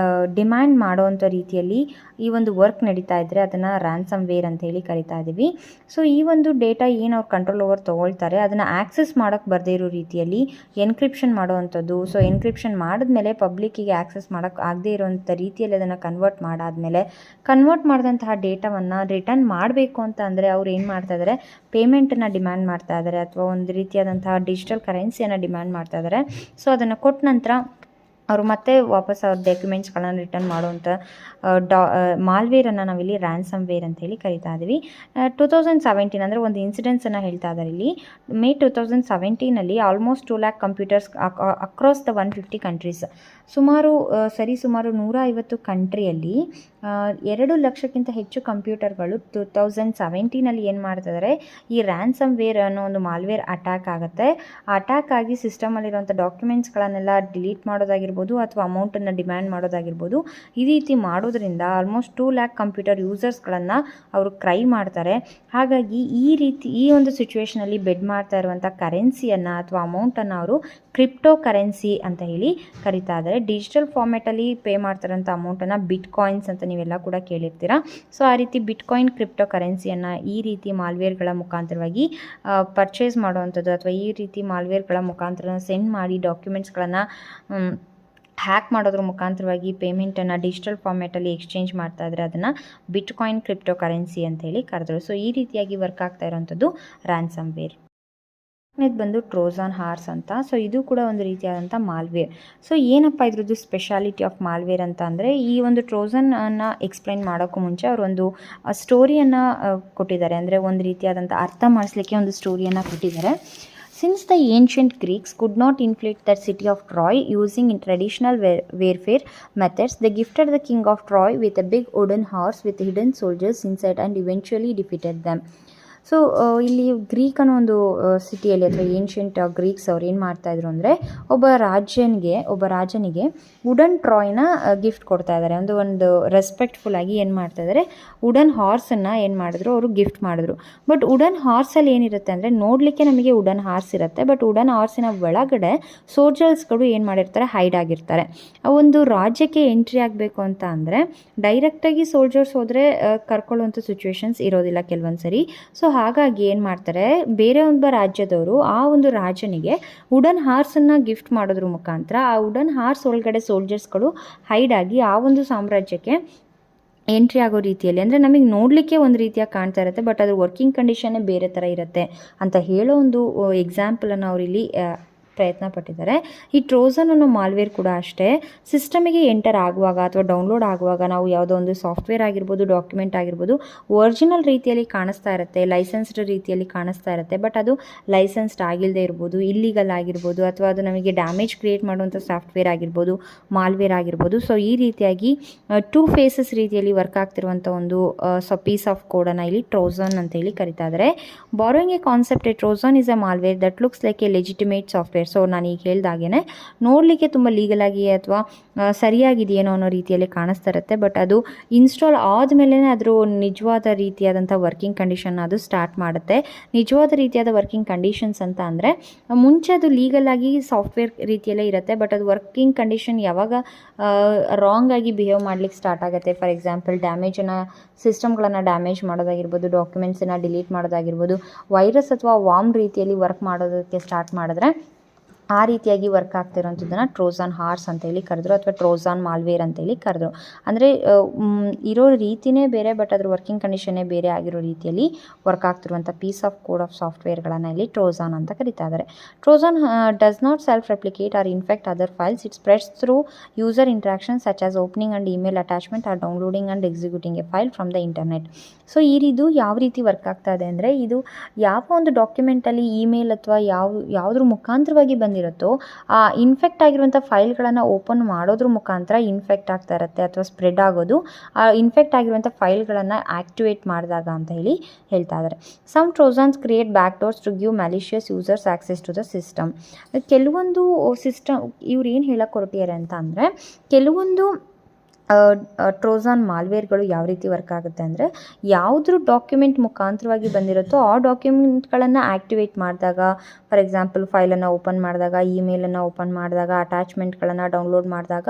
ಡಿಮ್ಯಾಂಡ್ ಮಾಡೋವಂಥ ರೀತಿಯಲ್ಲಿ ಈ ಒಂದು ವರ್ಕ್ ನಡೀತಾ ಇದ್ದರೆ ಅದನ್ನು ರ್ಯಾನ್ಸಮ್ ವೇರ್ ಅಂತ ಹೇಳಿ ಕರಿತಾ ಇದ್ದೀವಿ. ಸೊ ಈ ಒಂದು ಡೇಟಾ ಏನು ಅವ್ರು ಕಂಟ್ರೋಲ್ ಓವರ್ ತೊಗೊಳ್ತಾರೆ ಅದನ್ನು ಆಕ್ಸೆಸ್ ಮಾಡೋಕ್ಕೆ ಬರದೇ ಇರೋ ರೀತಿಯಲ್ಲಿ ಎನ್ಕ್ರಿಪ್ಷನ್ ಮಾಡುವಂಥದ್ದು. ಸೊ ಎನ್ಕ್ರಿಪ್ಷನ್ ಮಾಡಿದ್ಮೇಲೆ ಪಬ್ಲಿಕ್ಕಿಗೆ ಆಕ್ಸೆಸ್ ಮಾಡೋಕ್ಕೆ ಆಗದೇ ಇರೋವಂಥ ರೀತಿಯಲ್ಲಿ ಅದನ್ನು ಕನ್ವರ್ಟ್ ಮಾಡಿದಂತಹ ಡೇಟಾವನ್ನು ರಿಟರ್ನ್ ಮಾಡಬೇಕು ಅಂತ ಅಂದರೆ ಅವ್ರು ಏನು ಮಾಡ್ತಾ ಇದ್ದಾರೆ, ಪೇಮೆಂಟನ್ನು ಡಿಮ್ಯಾಂಡ್ ಮಾಡ್ತಾ ಇದ್ದಾರೆ ಅಥವಾ ಒಂದು ರೀತಿಯಾದಂತಹ ಡಿಜಿಟಲ್ ಕರೆನ್ಸಿಯನ್ನು ಡಿಮ್ಯಾಂಡ್ ಮಾಡ್ತಾ ಇದ್ದಾರೆ. ಸೊ ಅದನ್ನು ಕೊಟ್ಟ ನಂತರ ಅವರು ಮತ್ತೆ ವಾಪಸ್ ಅವ್ರ ಡಾಕ್ಯುಮೆಂಟ್ಸ್ಗಳನ್ನು ರಿಟರ್ನ್ ಮಾಡುವಂಥ ಮಾಲ್ವೇರನ್ನು ನಾವಿಲ್ಲಿ ರ್ಯಾನ್ಸಮ್ ವೇರ್ ಅಂತೇಳಿ ಕರಿತಾ ಇದ್ದೀವಿ. 2017 ಅಂದರೆ ಒಂದು ಇನ್ಸಿಡೆನ್ಸನ್ನು ಹೇಳ್ತಾ ಇದ್ದಾರೆ ಇಲ್ಲಿ. May 2017 almost 2 lakh computers across the 150 countries, ಸುಮಾರು 150 ಕಂಟ್ರಿಯಲ್ಲಿ 2 ಲಕ್ಷಕ್ಕಿಂತ ಹೆಚ್ಚು ಕಂಪ್ಯೂಟರ್ಗಳು 2017 ಏನು ಮಾಡ್ತಿದ್ದಾರೆ, ಈ ರ್ಯಾನ್ಸಮ್ ವೇರ್ ಅನ್ನೋ ಒಂದು ಮಾಲ್ವೇರ್ ಅಟ್ಯಾಕ್ ಆಗುತ್ತೆ. ಆ ಅಟ್ಯಾಕ್ ಆಗಿ ಸಿಸ್ಟಮಲ್ಲಿರುವಂಥ ಡಾಕ್ಯುಮೆಂಟ್ಸ್ಗಳನ್ನೆಲ್ಲ ಡಿಲೀಟ್ ಮಾಡೋದಾಗಿರ್ಬೋದು ಅಥವಾ ಅಮೌಂಟನ್ನು ಡಿಮ್ಯಾಂಡ್ ಮಾಡೋದಾಗಿರ್ಬೋದು. ಈ ರೀತಿ ಮಾಡೋದ್ರಿಂದ ಆಲ್ಮೋಸ್ಟ್ 2 lakh ಕಂಪ್ಯೂಟರ್ ಯೂಸರ್ಸ್ಗಳನ್ನು ಅವರು ಕ್ರೈ ಮಾಡ್ತಾರೆ. ಹಾಗಾಗಿ ಈ ಒಂದು ಸಿಚುವೇಷನಲ್ಲಿ ಬೆಡ್ ಮಾಡ್ತಾ ಇರುವಂಥ ಕರೆನ್ಸಿಯನ್ನು ಅಥವಾ ಅಮೌಂಟನ್ನು ಅವರು ಕ್ರಿಪ್ಟೋ ಕರೆನ್ಸಿ ಅಂತ ಹೇಳಿ ಕರಿತಾ ಇದ್ದಾರೆ. ಡಿಜಿಟಲ್ ಫಾರ್ಮ್ಯಾಟಲ್ಲಿ ಪೇ ಮಾಡ್ತಾರಂಥ ಅಮೌಂಟನ್ನು ಬಿಟ್ ಕಾಯಿನ್ಸ್ ಅಂತ ನೀವೆಲ್ಲ ಕೂಡ ಕೇಳಿರ್ತೀರ. ಸೊ ಆ ರೀತಿ ಬಿಟ್ ಕಾಯಿನ್ ಕ್ರಿಪ್ಟೋ ಕರೆನ್ಸಿಯನ್ನು ಈ ರೀತಿ ಮಾಲ್ವೇರ್ಗಳ ಮುಖಾಂತರವಾಗಿ ಪರ್ಚೇಸ್ ಮಾಡುವಂಥದ್ದು ಅಥವಾ ಈ ರೀತಿ ಮಾಲ್ವೇರ್ಗಳ ಮುಖಾಂತರ ಸೆಂಡ್ ಮಾಡಿ ಡಾಕ್ಯುಮೆಂಟ್ಸ್ಗಳನ್ನು ಹ್ಯಾಕ್ ಮಾಡೋದ್ರ ಮುಖಾಂತರವಾಗಿ ಪೇಮೆಂಟನ್ನು ಡಿಜಿಟಲ್ ಫಾರ್ಮ್ಯಾಟಲ್ಲಿ ಎಕ್ಸ್ಚೇಂಜ್ ಮಾಡ್ತಾ ಇದ್ದಾರೆ. ಅದನ್ನು ಬಿಟ್ ಕಾಯಿನ್ ಕ್ರಿಪ್ಟೋ ಕರೆನ್ಸಿ ಅಂತ ಹೇಳಿ ಕರೆದ್ರು. ಸೊ ಈ ರೀತಿಯಾಗಿ ವರ್ಕ್ ಆಗ್ತಾ ಇರೋವಂಥದ್ದು ರ್ಯಾನ್ಸಮ್ ವೇರ್. ಇದು ಬಂದು ಟ್ರೋಜನ್ ಹಾರ್ಸ್ ಅಂತ. ಸೊ ಇದು ಕೂಡ ಒಂದು ರೀತಿಯಾದಂಥ ಮಾಲ್ವೇರ್. ಸೊ ಏನಪ್ಪ ಇದ್ರದ್ದು ಸ್ಪೆಷಾಲಿಟಿ ಆಫ್ ಮಾಲ್ವೇರ್ ಅಂತ ಅಂದರೆ, ಈ ಒಂದು ಟ್ರೋಜನ್ನ ಎಕ್ಸ್ಪ್ಲೈನ್ ಮಾಡೋಕ್ಕೂ ಮುಂಚೆ ಅವರು ಒಂದು ಸ್ಟೋರಿಯನ್ನು ಕೊಟ್ಟಿದ್ದಾರೆ. ಅಂದರೆ ಒಂದು ರೀತಿಯಾದಂಥ ಅರ್ಥ ಮಾಡಿಸ್ಲಿಕ್ಕೆ ಒಂದು ಸ್ಟೋರಿಯನ್ನು ಕೊಟ್ಟಿದ್ದಾರೆ. Since the ancient Greeks could not inflict the city of Troy using in traditional warfare methods, they gifted the king of Troy with a big wooden horse with hidden soldiers inside and eventually defeated them. So ಇಲ್ಲಿ ಗ್ರೀಕ್ ಅನ್ನೋ ಒಂದು ಸಿಟಿಯಲ್ಲಿ ಅಥವಾ ಏನ್ಷಿಯಂಟ್ ಗ್ರೀಕ್ಸ್ ಅವ್ರು ಏನು ಮಾಡ್ತಾಯಿದ್ರು ಅಂದರೆ, ಒಬ್ಬ ರಾಜನಿಗೆ ವುಡನ್ ಟ್ರಾಯ್ನ ಗಿಫ್ಟ್ ಕೊಡ್ತಾ ಇದ್ದಾರೆ. ಒಂದು ರೆಸ್ಪೆಕ್ಟ್ಫುಲ್ಲಾಗಿ ಏನು ಮಾಡ್ತಾಯಿದ್ದಾರೆ, ವುಡನ್ ಹಾರ್ಸನ್ನು ಏನು ಮಾಡಿದ್ರು, ಅವರು ಗಿಫ್ಟ್ ಮಾಡಿದ್ರು. ಬಟ್ ವುಡನ್ ಹಾರ್ಸಲ್ಲಿ ಏನಿರುತ್ತೆ ಅಂದರೆ, ನೋಡಲಿಕ್ಕೆ ನಮಗೆ ವುಡನ್ ಹಾರ್ಸ್ ಇರುತ್ತೆ, ಬಟ್ ವುಡನ್ ಹಾರ್ಸಿನ ಒಳಗಡೆ ಸೋಲ್ಜರ್ಸ್ಗಳು ಏನು ಮಾಡಿರ್ತಾರೆ, ಹೈಡ್ ಆಗಿರ್ತಾರೆ. ಆ ಒಂದು ರಾಜ್ಯಕ್ಕೆ ಎಂಟ್ರಿ ಆಗಬೇಕು ಅಂತ ಅಂದರೆ ಡೈರೆಕ್ಟಾಗಿ ಸೋಲ್ಜರ್ಸ್ ಹೋದರೆ ಕರ್ಕೊಳ್ಳುವಂಥ ಸಿಚುವೇಶನ್ಸ್ ಇರೋದಿಲ್ಲ ಕೆಲವೊಂದು ಸರಿ. ಸೊ ಹಾಗಾಗಿ ಏನು ಮಾಡ್ತಾರೆ, ಬೇರೆ ಒಬ್ಬ ರಾಜ್ಯದವರು ಆ ಒಂದು ರಾಜನಿಗೆ ವುಡನ್ ಹಾರ್ಸನ್ನು ಗಿಫ್ಟ್ ಮಾಡೋದ್ರ ಮುಖಾಂತರ ಆ ವುಡನ್ ಹಾರ್ಸ್ ಒಳಗಡೆ ಸೋಲ್ಜರ್ಸ್ಗಳು ಹೈಡ್ ಆಗಿ ಆ ಒಂದು ಸಾಮ್ರಾಜ್ಯಕ್ಕೆ ಎಂಟ್ರಿ ಆಗೋ ರೀತಿಯಲ್ಲಿ, ಅಂದರೆ ನಮಗೆ ನೋಡಲಿಕ್ಕೆ ಒಂದು ರೀತಿಯಾಗಿ ಕಾಣ್ತಾ ಇರುತ್ತೆ, ಬಟ್ ಅದ್ರ ವರ್ಕಿಂಗ್ ಕಂಡೀಷನ್ನೇ ಬೇರೆ ಥರ ಇರುತ್ತೆ ಅಂತ ಹೇಳೋ ಒಂದು ಎಕ್ಸಾಂಪಲನ್ನು ಅವರಿಲ್ಲಿ ಪ್ರಯತ್ನ ಪಟ್ಟಿದ್ದಾರೆ. ಈ ಟ್ರೋಜನ್ ಅನ್ನೋ ಮಾಲ್ವೇರ್ ಕೂಡ ಅಷ್ಟೇ, ಸಿಸ್ಟಮಿಗೆ ಎಂಟರ್ ಆಗುವಾಗ ಅಥವಾ ಡೌನ್ಲೋಡ್ ಆಗುವಾಗ ನಾವು ಯಾವುದೋ ಒಂದು ಸಾಫ್ಟ್ವೇರ್ ಆಗಿರ್ಬೋದು, ಡಾಕ್ಯುಮೆಂಟ್ ಆಗಿರ್ಬೋದು, ಒರಿಜಿನಲ್ ರೀತಿಯಲ್ಲಿ ಕಾಣಿಸ್ತಾ ಇರುತ್ತೆ, ಲೈಸೆನ್ಸ್ಡ್ ರೀತಿಯಲ್ಲಿ ಕಾಣಿಸ್ತಾ ಇರುತ್ತೆ, ಬಟ್ ಅದು ಲೈಸೆನ್ಸ್ಡ್ ಆಗಿಲ್ಲದೆ ಇರ್ಬೋದು, ಇಲ್ಲಿಗಲ್ ಆಗಿರ್ಬೋದು, ಅಥವಾ ಅದು ನಮಗೆ ಡ್ಯಾಮೇಜ್ ಕ್ರಿಯೇಟ್ ಮಾಡುವಂಥ ಸಾಫ್ಟ್ವೇರ್ ಆಗಿರ್ಬೋದು, ಮಾಲ್ವೇರ್ ಆಗಿರ್ಬೋದು. ಸೊ ಈ ರೀತಿಯಾಗಿ 2 ಫೇಸಸ್ ರೀತಿಯಲ್ಲಿ ವರ್ಕ್ ಆಗ್ತಿರುವಂಥ ಒಂದು ಪೀಸ್ ಆಫ್ ಕೋಡನ್ನು ಇಲ್ಲಿ ಟ್ರೋಜನ್ ಅಂತ ಹೇಳಿ ಕರಿತಾ ಇದ್ದಾರೆ. Borrowing A concept, A Trojan is A malware that looks like A legitimate software. So ನಾನು ಈಗ ಹೇಳ್ದಾಗೇ ನೋಡಲಿಕ್ಕೆ ತುಂಬ ಲೀಗಲಾಗಿ ಅಥವಾ ಸರಿಯಾಗಿದೆಯೇನೋ ಅನ್ನೋ ರೀತಿಯಲ್ಲಿ ಕಾಣಿಸ್ತಾ ಇರುತ್ತೆ, ಬಟ್ ಅದು ಇನ್ಸ್ಟಾಲ್ ಆದಮೇಲೆ ಅದರ ನಿಜವಾದ ರೀತಿಯಾದಂಥ ವರ್ಕಿಂಗ್ ಕಂಡೀಷನ್ ಅದು ಸ್ಟಾರ್ಟ್ ಮಾಡುತ್ತೆ. ನಿಜವಾದ ರೀತಿಯಾದ ವರ್ಕಿಂಗ್ ಕಂಡೀಷನ್ಸ್ ಅಂತ ಅಂದರೆ ಮುಂಚೆ ಅದು ಲೀಗಲಾಗಿ ಸಾಫ್ಟ್ವೇರ್ ರೀತಿಯಲ್ಲೇ ಇರುತ್ತೆ, ಬಟ್ ಅದು ವರ್ಕಿಂಗ್ ಕಂಡೀಷನ್ ಯಾವಾಗ ರಾಂಗ್ ಆಗಿ ಬಿಹೇವ್ ಮಾಡ್ಲಿಕ್ಕೆ ಸ್ಟಾರ್ಟ್ ಆಗುತ್ತೆ, ಫಾರ್ ಎಕ್ಸಾಂಪಲ್ ಸಿಸ್ಟಮ್ಗಳನ್ನು ಡ್ಯಾಮೇಜ್ ಮಾಡೋದಾಗಿರ್ಬೋದು, ಡಾಕ್ಯುಮೆಂಟ್ಸನ್ನು ಡಿಲೀಟ್ ಮಾಡೋದಾಗಿರ್ಬೋದು, ವೈರಸ್ ಅಥವಾ ವಾರ್ಮ್ ರೀತಿಯಲ್ಲಿ ವರ್ಕ್ ಮಾಡೋದಕ್ಕೆ ಸ್ಟಾರ್ಟ್ ಮಾಡಿದ್ರೆ ಆ ರೀತಿಯಾಗಿ ವರ್ಕ್ ಆಗ್ತಿರೋಂಥದ್ದನ್ನು ಟ್ರೋಜನ್ ಹಾರ್ಸ್ ಅಂತೇಳಿ ಕರೆದ್ರು, ಅಥವಾ ಟ್ರೋಜನ್ ಮಾಲ್ವೇರ್ ಅಂತೇಳಿ ಕರೆದ್ರು. ಅಂದರೆ ಇರೋ ರೀತಿಯೇ ಬೇರೆ, ಬಟ್ ಅದ್ರ ವರ್ಕಿಂಗ್ ಕಂಡೀಷನ್ನೇ ಬೇರೆ ಆಗಿರೋ ರೀತಿಯಲ್ಲಿ ವರ್ಕ್ ಆಗ್ತಿರುವಂಥ ಪೀಸ್ ಆಫ್ ಕೋಡ್ ಆಫ್ ಸಾಫ್ಟ್ವೇರ್ಗಳನ್ನು ಇಲ್ಲಿ ಟ್ರೋಜನ್ ಅಂತ ಕರೀತಾ ಇದ್ದಾರೆ. Trojan does not self replicate or infect other files. It spreads through user interaction such as opening and email attachment or downloading and executing a file from the internet. So ಇದು ಯಾವ ರೀತಿ ವರ್ಕ್ ಆಗ್ತಾ ಇದೆ ಅಂದರೆ, ಇದು ಯಾವ ಒಂದು ಡಾಕ್ಯುಮೆಂಟಲ್ಲಿ ಇಮೇಲ್ ಅಥವಾ ಯಾವುದ್ರ ಮುಖಾಂತರವಾಗಿ ಬಂದಿರುತ್ತೋ ಆ ಇನ್ಫೆಕ್ಟ್ ಆಗಿರುವಂಥ ಫೈಲ್ಗಳನ್ನು ಓಪನ್ ಮಾಡೋದ್ರ ಮುಖಾಂತರ ಇನ್ಫೆಕ್ಟ್ ಆಗ್ತಾ ಇರುತ್ತೆ ಅಥವಾ ಸ್ಪ್ರೆಡ್ ಆಗೋದು ಆ ಇನ್ಫೆಕ್ಟ್ ಆಗಿರುವಂಥ ಫೈಲ್ಗಳನ್ನು ಆ್ಯಕ್ಟಿವೇಟ್ ಮಾಡಿದಾಗ ಅಂತ ಹೇಳಿ ಹೇಳ್ತಾ ಇದ್ದಾರೆ. Some trojans create back doors to give malicious users access to the system. ಕೆಲವೊಂದು ಸಿಸ್ಟಮ್ ಇವ್ರು ಏನು ಹೇಳಕ್ಕೆ ಹೊರಟಿದ್ದಾರೆ ಅಂತ ಅಂದರೆ, ಕೆಲವೊಂದು ಟ್ರೋಜನ್ ಮಾಲ್ವೇರ್ಗಳು ಯಾವ ರೀತಿ ವರ್ಕ್ ಆಗುತ್ತೆ ಅಂದರೆ, ಯಾವುದ್ರ ಡಾಕ್ಯುಮೆಂಟ್ ಮುಖಾಂತರವಾಗಿ ಬಂದಿರುತ್ತೋ ಆ ಡಾಕ್ಯುಮೆಂಟ್ಗಳನ್ನು ಆ್ಯಕ್ಟಿವೇಟ್ ಮಾಡಿದಾಗ, ಫಾರ್ ಎಕ್ಸಾಂಪಲ್ ಫೈಲನ್ನು ಓಪನ್ ಮಾಡಿದಾಗ, ಇಮೇಲನ್ನು ಓಪನ್ ಮಾಡಿದಾಗ, ಅಟ್ಯಾಚ್ಮೆಂಟ್ಗಳನ್ನು ಡೌನ್ಲೋಡ್ ಮಾಡಿದಾಗ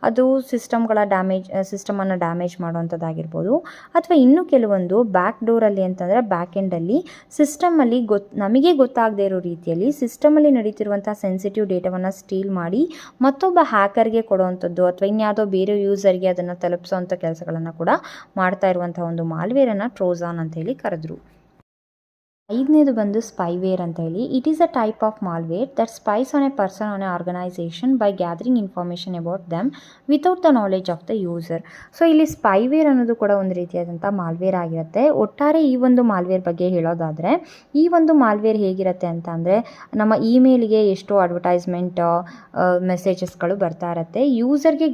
ಅದು ಸಿಸ್ಟಮನ್ನು ಡ್ಯಾಮೇಜ್ ಮಾಡುವಂಥದ್ದಾಗಿರ್ಬೋದು. ಅಥವಾ ಇನ್ನೂ ಕೆಲವೊಂದು ಬ್ಯಾಕ್ ಡೋರಲ್ಲಿ ಅಂತಂದರೆ ಬ್ಯಾಕ್ ಎಂಡಲ್ಲಿ ಸಿಸ್ಟಮಲ್ಲಿ ನಮಗೆ ಗೊತ್ತಾಗದೇ ಇರೋ ರೀತಿಯಲ್ಲಿ ಸಿಸ್ಟಮಲ್ಲಿ ನಡೀತಿರುವಂಥ ಸೆನ್ಸಿಟಿವ್ ಡೇಟಾವನ್ನು ಸ್ಟೀಲ್ ಮಾಡಿ ಮತ್ತೊಬ್ಬ ಹ್ಯಾಕರ್ಗೆ ಕೊಡುವಂಥದ್ದು ಅಥವಾ ಇನ್ಯಾವುದೋ ಬೇರೆ ಯೂಸರ್ಗೆ ಅದನ್ನು ತಲುಪಿಸುವಂಥ ಕೆಲಸಗಳನ್ನು ಕೂಡ ಮಾಡ್ತಾ ಇರುವಂಥ ಒಂದು ಮಾಲ್ವೇರನ್ನು ಟ್ರೋಜಾನ್ ಅಂತ ಹೇಳಿ ಕರೆದ್ರು. 5ನೇದು ಬಂದು ಸ್ಪೈವೇರ್ ಅಂತ ಹೇಳಿ. It is a type of malware that spies on a person on a organisation by gathering information about them without the knowledge of the user. So ಇಲ್ಲಿ ಸ್ಪೈವೇರ್ ಅನ್ನೋದು ಕೂಡ ಒಂದು ರೀತಿಯಾದಂಥ ಮಾಲ್ವೇರ್ ಆಗಿರುತ್ತೆ. ಒಟ್ಟಾರೆ ಈ ಒಂದು ಮಾಲ್ವೇರ್ ಬಗ್ಗೆ ಹೇಳೋದಾದರೆ, ಈ ಒಂದು ಮಾಲ್ವೇರ್ ಹೇಗಿರುತ್ತೆ ಅಂತ ಅಂದರೆ, ನಮ್ಮ ಇಮೇಲ್ಗೆ ಎಷ್ಟೋ ಅಡ್ವರ್ಟೈಸ್ಮೆಂಟ್ ಮೆಸೇಜಸ್ಗಳು ಬರ್ತಾ ಇರುತ್ತೆ. ಯೂಸರ್ಗೆ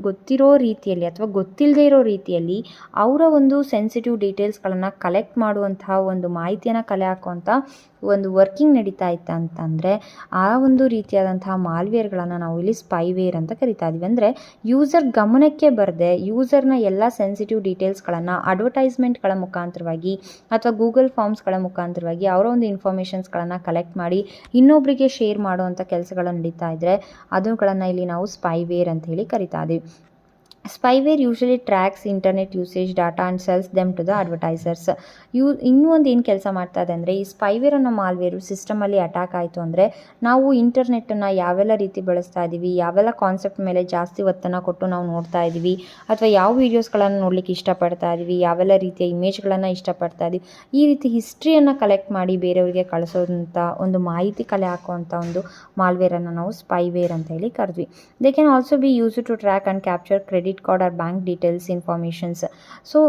ಗೊತ್ತಿರೋ ರೀತಿಯಲ್ಲಿ ಅಥವಾ ಗೊತ್ತಿಲ್ಲದೆ ಇರೋ ರೀತಿಯಲ್ಲಿ ಅವರ ಒಂದು ಸೆನ್ಸಿಟಿವ್ ಡೀಟೇಲ್ಸ್ಗಳನ್ನು ಕಲೆಕ್ಟ್ ಮಾಡುವಂತಹ ಒಂದು ಮಾಹಿತಿಯನ್ನು ಕಲೆ ಹಾಕುವಂಥ ಒಂದು ವರ್ಕಿಂಗ್ ನಡೀತಾ ಇತ್ತು ಅಂತಂದರೆ ಆ ಒಂದು ರೀತಿಯಾದಂತಹ ಮಾಲ್ವೇರ್ಗಳನ್ನು ನಾವು ಇಲ್ಲಿ ಸ್ಪೈವೇರ್ ಅಂತ ಕರಿತಾ ಇದ್ದೀವಿ. ಅಂದರೆ ಯೂಸರ್ ಗಮನಕ್ಕೆ ಬರದೆ ಯೂಸರ್ನ ಎಲ್ಲ ಸೆನ್ಸಿಟಿವ್ ಡೀಟೇಲ್ಸ್ಗಳನ್ನು ಅಡ್ವರ್ಟೈಸ್ಮೆಂಟ್ಗಳ ಮುಖಾಂತರವಾಗಿ ಅಥವಾ ಗೂಗಲ್ ಫಾರ್ಮ್ಸ್ಗಳ ಮುಖಾಂತರವಾಗಿ ಅವರ ಒಂದು ಇನ್ಫಾರ್ಮೇಷನ್ಸ್ಗಳನ್ನು ಕಲೆಕ್ಟ್ ಮಾಡಿ ಇನ್ನೊಬ್ಬರಿಗೆ ಶೇರ್ ಮಾಡುವಂಥ ಕೆಲಸಗಳು ನಡೀತಾ ಇದ್ದರೆ ಅದುಗಳನ್ನು ಇಲ್ಲಿ ನಾವು ಸ್ಪೈವೇರ್ ಅಂತ ಹೇಳಿ ಕರಿತಾ ಇದ್ದೀವಿ. Spyware usually tracks internet usage data and sells them to the advertisers. ಇನ್ನೂ ಒಂದು ಏನು ಕೆಲಸ ಮಾಡ್ತಾ ಇದೆ ಅಂದರೆ, ಈ ಸ್ಪೈವೇರ್ ಅನ್ನೋ ಮಾಲ್ವೇರು ಸಿಸ್ಟಮಲ್ಲಿ ಅಟ್ಯಾಕ್ ಆಯಿತು ಅಂದರೆ ನಾವು ಇಂಟರ್ನೆಟ್ಟನ್ನು ಯಾವೆಲ್ಲ ರೀತಿ ಬಳಸ್ತಾ ಇದ್ದೀವಿ, ಯಾವೆಲ್ಲ ಕಾನ್ಸೆಪ್ಟ್ ಮೇಲೆ ಜಾಸ್ತಿ ಒತ್ತನ್ನು ಕೊಟ್ಟು ನಾವು ನೋಡ್ತಾ ಇದ್ದೀವಿ, ಅಥವಾ ಯಾವ ವೀಡಿಯೋಸ್ಗಳನ್ನು ನೋಡಲಿಕ್ಕೆ ಇಷ್ಟಪಡ್ತಾ ಇದ್ದೀವಿ, ಯಾವೆಲ್ಲ ರೀತಿಯ ಇಮೇಜ್ಗಳನ್ನು ಇಷ್ಟಪಡ್ತಾ ಇದ್ದೀವಿ, ಈ ರೀತಿ ಹಿಸ್ಟ್ರಿಯನ್ನು ಕಲೆಕ್ಟ್ ಮಾಡಿ ಬೇರೆಯವರಿಗೆ ಕಳಿಸೋದಂಥ ಒಂದು ಮಾಹಿತಿ ಕಲೆ ಹಾಕುವಂಥ ಒಂದು ಮಾಲ್ವೇರನ್ನು ನಾವು ಸ್ಪೈವೇರ್ ಅಂತ ಹೇಳಿ ಕರೆದ್ವಿ. They can also be use to track and capture credit card or bank details informations. So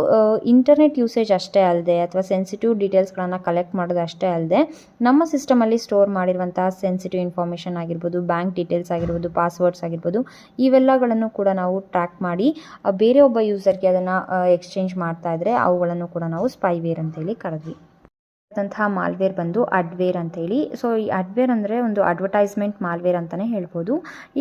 internet usage ಅಷ್ಟೇ ಅಲ್ಲದೆ ಅಥವಾ ಸೆನ್ಸಿಟಿವ್ ಡೀಟೇಲ್ಸ್ಗಳನ್ನು ಕಲೆಕ್ಟ್ ಮಾಡೋದು ಅಷ್ಟೇ ಅಲ್ಲದೆ ನಮ್ಮ ಸಿಸ್ಟಮಲ್ಲಿ ಸ್ಟೋರ್ ಮಾಡಿರುವಂಥ ಸೆನ್ಸಿಟಿವ್ ಇನ್ಫಾರ್ಮೇಷನ್ ಆಗಿರ್ಬೋದು, ಬ್ಯಾಂಕ್ ಡೀಟೇಲ್ಸ್ ಆಗಿರ್ಬೋದು, ಪಾಸ್ವರ್ಡ್ಸ್ ಆಗಿರ್ಬೋದು, ಇವೆಲ್ಲಗಳನ್ನು ಕೂಡ ನಾವು ಟ್ರ್ಯಾಕ್ ಮಾಡಿ ಬೇರೆ ಒಬ್ಬ ಯೂಸರ್ಗೆ ಅದನ್ನು ಎಕ್ಸ್ಚೇಂಜ್ ಮಾಡ್ತಾ ಇದ್ದರೆ ಅವುಗಳನ್ನು ಕೂಡ ನಾವು ಸ್ಪೈವೇರ್ ಅಂತೇಳಿ ಕರೆದ್ವಿ. ಅಂತಹ ಮಾಲ್ವೇರ್ ಬಂದು ಅಡ್ವೇರ್ ಅಂತೇಳಿ. ಸೊ ಈ ಅಡ್ವೇರ್ ಅಂದರೆ ಒಂದು ಅಡ್ವರ್ಟೈಸ್ಮೆಂಟ್ ಮಾಲ್ವೇರ್ ಅಂತಲೇ ಹೇಳ್ಬೋದು.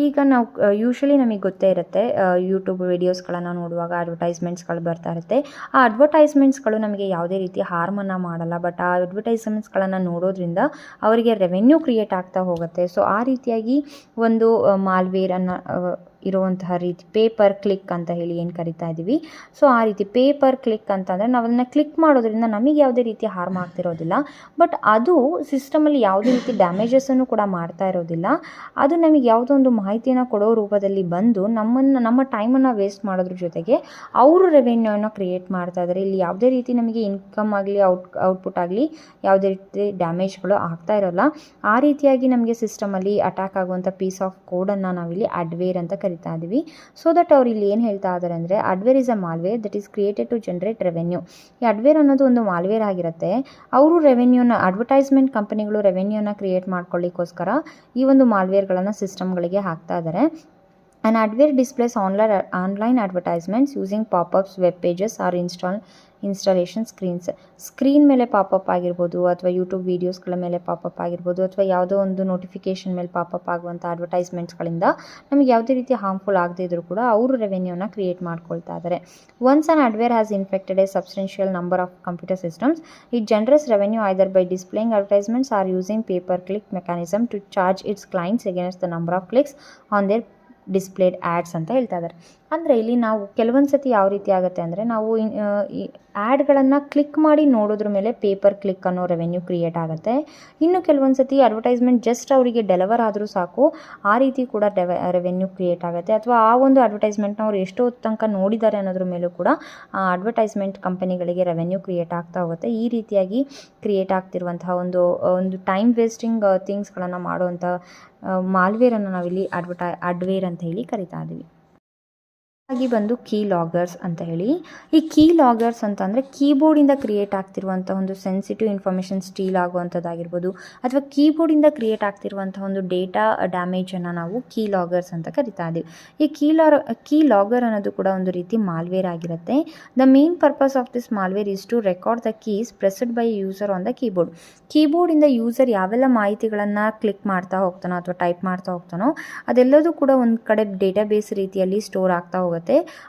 ಈಗ ನಾವು ಯೂಶ್ವಲಿ ನಮಗೆ ಗೊತ್ತೇ ಇರುತ್ತೆ, ಯೂಟ್ಯೂಬ್ ವೀಡಿಯೋಸ್ಗಳನ್ನು ನೋಡುವಾಗ ಅಡ್ವರ್ಟೈಸ್ಮೆಂಟ್ಸ್ಗಳು ಬರ್ತಾ ಇರುತ್ತೆ. ಆ ಅಡ್ವರ್ಟೈಸ್ಮೆಂಟ್ಸ್ಗಳು ನಮಗೆ ಯಾವುದೇ ರೀತಿ ಹಾರ್ಮನ್ನು ಮಾಡಲ್ಲ, ಬಟ್ ಆ ಅಡ್ವರ್ಟೈಸ್ಮೆಂಟ್ಸ್ಗಳನ್ನು ನೋಡೋದ್ರಿಂದ ಅವರಿಗೆ ರೆವೆನ್ಯೂ ಕ್ರಿಯೇಟ್ ಆಗ್ತಾ ಹೋಗುತ್ತೆ. ಸೊ ಆ ರೀತಿಯಾಗಿ ಒಂದು ಮಾಲ್ವೇರನ್ನು ಇರುವಂತಹ ರೀತಿ ಪೇಪರ್ ಕ್ಲಿಕ್ ಅಂತ ಹೇಳಿ ಏನು ಕರಿತಾ ಇದ್ದೀವಿ. ಸೊ ಆ ರೀತಿ ಪೇಪರ್ ಕ್ಲಿಕ್ ಅಂತಂದರೆ ನಾವು ಅದನ್ನು ಕ್ಲಿಕ್ ಮಾಡೋದ್ರಿಂದ ನಮಗೆ ಯಾವುದೇ ರೀತಿ ಹಾರ್ಮ್ ಆಗ್ತಿರೋದಿಲ್ಲ. ಬಟ್ ಅದು ಸಿಸ್ಟಮಲ್ಲಿ ಯಾವುದೇ ರೀತಿ ಡ್ಯಾಮೇಜಸನ್ನು ಕೂಡ ಮಾಡ್ತಾ ಇರೋದಿಲ್ಲ. ಅದು ನಮಗೆ ಯಾವುದೋ ಒಂದು ಮಾಹಿತಿಯನ್ನು ಕೊಡೋ ರೂಪದಲ್ಲಿ ಬಂದು ನಮ್ಮ ಟೈಮನ್ನು ವೇಸ್ಟ್ ಮಾಡೋದ್ರ ಜೊತೆಗೆ ಅವರು ರೆವೆನ್ಯೂನ ಕ್ರಿಯೇಟ್ ಮಾಡ್ತಾ ಇದ್ದಾರೆ. ಇಲ್ಲಿ ಯಾವುದೇ ರೀತಿ ನಮಗೆ ಇನ್ಕಮ್ ಆಗಲಿ ಔಟ್ಪುಟ್ ಆಗಲಿ ಯಾವುದೇ ರೀತಿ ಡ್ಯಾಮೇಜ್ಗಳು ಆಗ್ತಾ ಇರೋಲ್ಲ. ಆ ರೀತಿಯಾಗಿ ನಮಗೆ ಸಿಸ್ಟಮಲ್ಲಿ ಅಟ್ಯಾಕ್ ಆಗುವಂಥ ಪೀಸ್ ಆಫ್ ಕೋಡನ್ನು ನಾವಿಲ್ಲಿ ಅಡ್ವೇರ್ ಅಂತ ಕರಿತಾ ಇದ್ದೀವಿ. ಸೊ ದಟ್ ಅವ್ರು ಇಲ್ಲಿ ಏನು ಹೇಳ್ತಾ ಇದ್ದಾರೆ ಅಂದರೆ adware is a malware that is created to generate revenue. ಈ ಅಡ್ವೇರ್ ಅನ್ನೋದು ಒಂದು ಮಾಲ್ವೇರ್ ಆಗಿರುತ್ತೆ. ಅವರು ರೆವೆನ್ಯೂನ ಅಡ್ವರ್ಟೈಸ್ಮೆಂಟ್ ಕಂಪನಿಗಳು ರೆವೆನ್ಯೂನ ಕ್ರಿಯೇಟ್ ಮಾಡ್ಕೊಳ್ಳಿಕ್ಕೋಸ್ಕರ ಈ ಒಂದು ಮಾಲ್ವೇರ್ಗಳನ್ನು ಸಿಸ್ಟಮ್ಗಳಿಗೆ ಹಾಕ್ತಾ ಇದ್ದಾರೆ. An adware displays online advertisements using pop-ups, web pages or installation screen ಮೇಲೆ ಪಾಪಪ್ ಆಗಿರ್ಬೋದು, ಅಥವಾ ಯೂಟ್ಯೂಬ್ ವೀಡಿಯೋಸ್ಗಳ ಮೇಲೆ ಪಾಪಪ್ ಆಗಿರ್ಬೋದು, ಅಥವಾ ಯಾವುದೋ ಒಂದು ನೋಟಿಫಿಕೇಷನ್ ಮೇಲೆ ಪಾಪಪ್ ಆಗುವಂಥ ಅಡ್ವರ್ಟೈಸ್ಮೆಂಟ್ಸ್ಗಳಿಂದ ನಮಗೆ ಯಾವುದೇ ರೀತಿ ಹಾರ್ಮ್ಫುಲ್ ಆಗದೇ ಇದ್ರೂ ಕೂಡ ಅವರು ರೆವೆನ್ಯೂನ ಕ್ರಿಯೇಟ್ ಮಾಡ್ಕೊಳ್ತಾ ಇದ್ದಾರೆ. Once an adware has infected a substantial number of computer systems it generates revenue either by displaying advertisements or using pay per click mechanism to charge its clients against the number of clicks on their displayed ads ಅಂತ ಹೇಳ್ತಾ ಇದ್ದಾರೆ. ಅಂದರೆ ಇಲ್ಲಿ ನಾವು ಕೆಲವೊಂದು ಸತಿ ಯಾವ ರೀತಿ ಆಗುತ್ತೆ ಅಂದರೆ ನಾವು ಈ ಆ್ಯಡ್ಗಳನ್ನು ಕ್ಲಿಕ್ ಮಾಡಿ ನೋಡೋದ್ರ ಮೇಲೆ ಪೇಪರ್ ಕ್ಲಿಕ್ ಅನ್ನೋ ರೆವೆನ್ಯೂ ಕ್ರಿಯೇಟ್ ಆಗುತ್ತೆ. ಇನ್ನು ಕೆಲವೊಂದು ಸತಿ ಅಡ್ವರ್ಟೈಸ್ಮೆಂಟ್ ಜಸ್ಟ್ ಅವರಿಗೆ ಡೆಲಿವರ್ ಆದರೂ ಸಾಕು ಆ ರೀತಿ ಕೂಡ ರೆವೆನ್ಯೂ ಕ್ರಿಯೇಟ್ ಆಗುತ್ತೆ. ಅಥವಾ ಆ ಒಂದು ಅಡ್ವರ್ಟೈಸ್ಮೆಂಟ್ನ ಅವ್ರು ಎಷ್ಟೋ ತನಕ ನೋಡಿದ್ದಾರೆ ಅನ್ನೋದ್ರ ಮೇಲೂ ಕೂಡ ಆ ಅಡ್ವರ್ಟೈಸ್ಮೆಂಟ್ ಕಂಪನಿಗಳಿಗೆ ರೆವೆನ್ಯೂ ಕ್ರಿಯೇಟ್ ಆಗ್ತಾ ಹೋಗುತ್ತೆ. ಈ ರೀತಿಯಾಗಿ ಕ್ರಿಯೇಟ್ ಆಗ್ತಿರುವಂತಹ ಒಂದು ಟೈಮ್ ವೇಸ್ಟಿಂಗ್ ಥಿಂಗ್ಸ್ಗಳನ್ನು ಮಾಡುವಂಥ ಮಾಲ್ವೇರನ್ನು ನಾವಿಲ್ಲಿ ಅಡ್ವೇರ್ ಅಂತ ಹೇಳಿ ಕರಿತಾ ಇದ್ದೀವಿ. ಹಾಗೆ ಬಂದು ಕೀ ಲಾಗರ್ಸ್ ಅಂತ ಹೇಳಿ. ಈ ಕೀ ಲಾಗರ್ಸ್ ಅಂತಂದರೆ ಕೀಬೋರ್ಡಿಂದ ಕ್ರಿಯೇಟ್ ಆಗ್ತಿರುವಂಥ ಒಂದು ಸೆನ್ಸಿಟಿವ್ ಇನ್ಫಾರ್ಮೇಷನ್ ಸ್ಟೀಲ್ ಆಗುವಂಥದ್ದಾಗಿರ್ಬೋದು, ಅಥವಾ ಕೀಬೋರ್ಡಿಂದ ಕ್ರಿಯೇಟ್ ಆಗ್ತಿರುವಂಥ ಒಂದು ಡೇಟಾ ಡ್ಯಾಮೇಜನ್ನು ನಾವು ಕೀ ಲಾಗರ್ಸ್ ಅಂತ ಕರಿತಾ ಇದ್ದೀವಿ. ಈ ಕೀ ಲಾಗರ್ ಅನ್ನೋದು ಕೂಡ ಒಂದು ರೀತಿ ಮಾಲ್ವೇರ್ ಆಗಿರುತ್ತೆ. The main purpose of this malware is to record the keys pressed by user on the keyboard. ಕೀಬೋರ್ಡಿಂದ ಯೂಸರ್ ಯಾವೆಲ್ಲ ಮಾಹಿತಿಗಳನ್ನು ಕ್ಲಿಕ್ ಮಾಡ್ತಾ ಹೋಗ್ತಾನೋ ಅಥವಾ ಟೈಪ್ ಮಾಡ್ತಾ ಹೋಗ್ತಾನೋ ಅದೆಲ್ಲದೂ ಕೂಡ ಒಂದು ಕಡೆ ಡೇಟಾಬೇಸ್ ರೀತಿಯಲ್ಲಿ ಸ್ಟೋರ್ ಆಗ್ತಾ ಹೋಗುತ್ತೆ.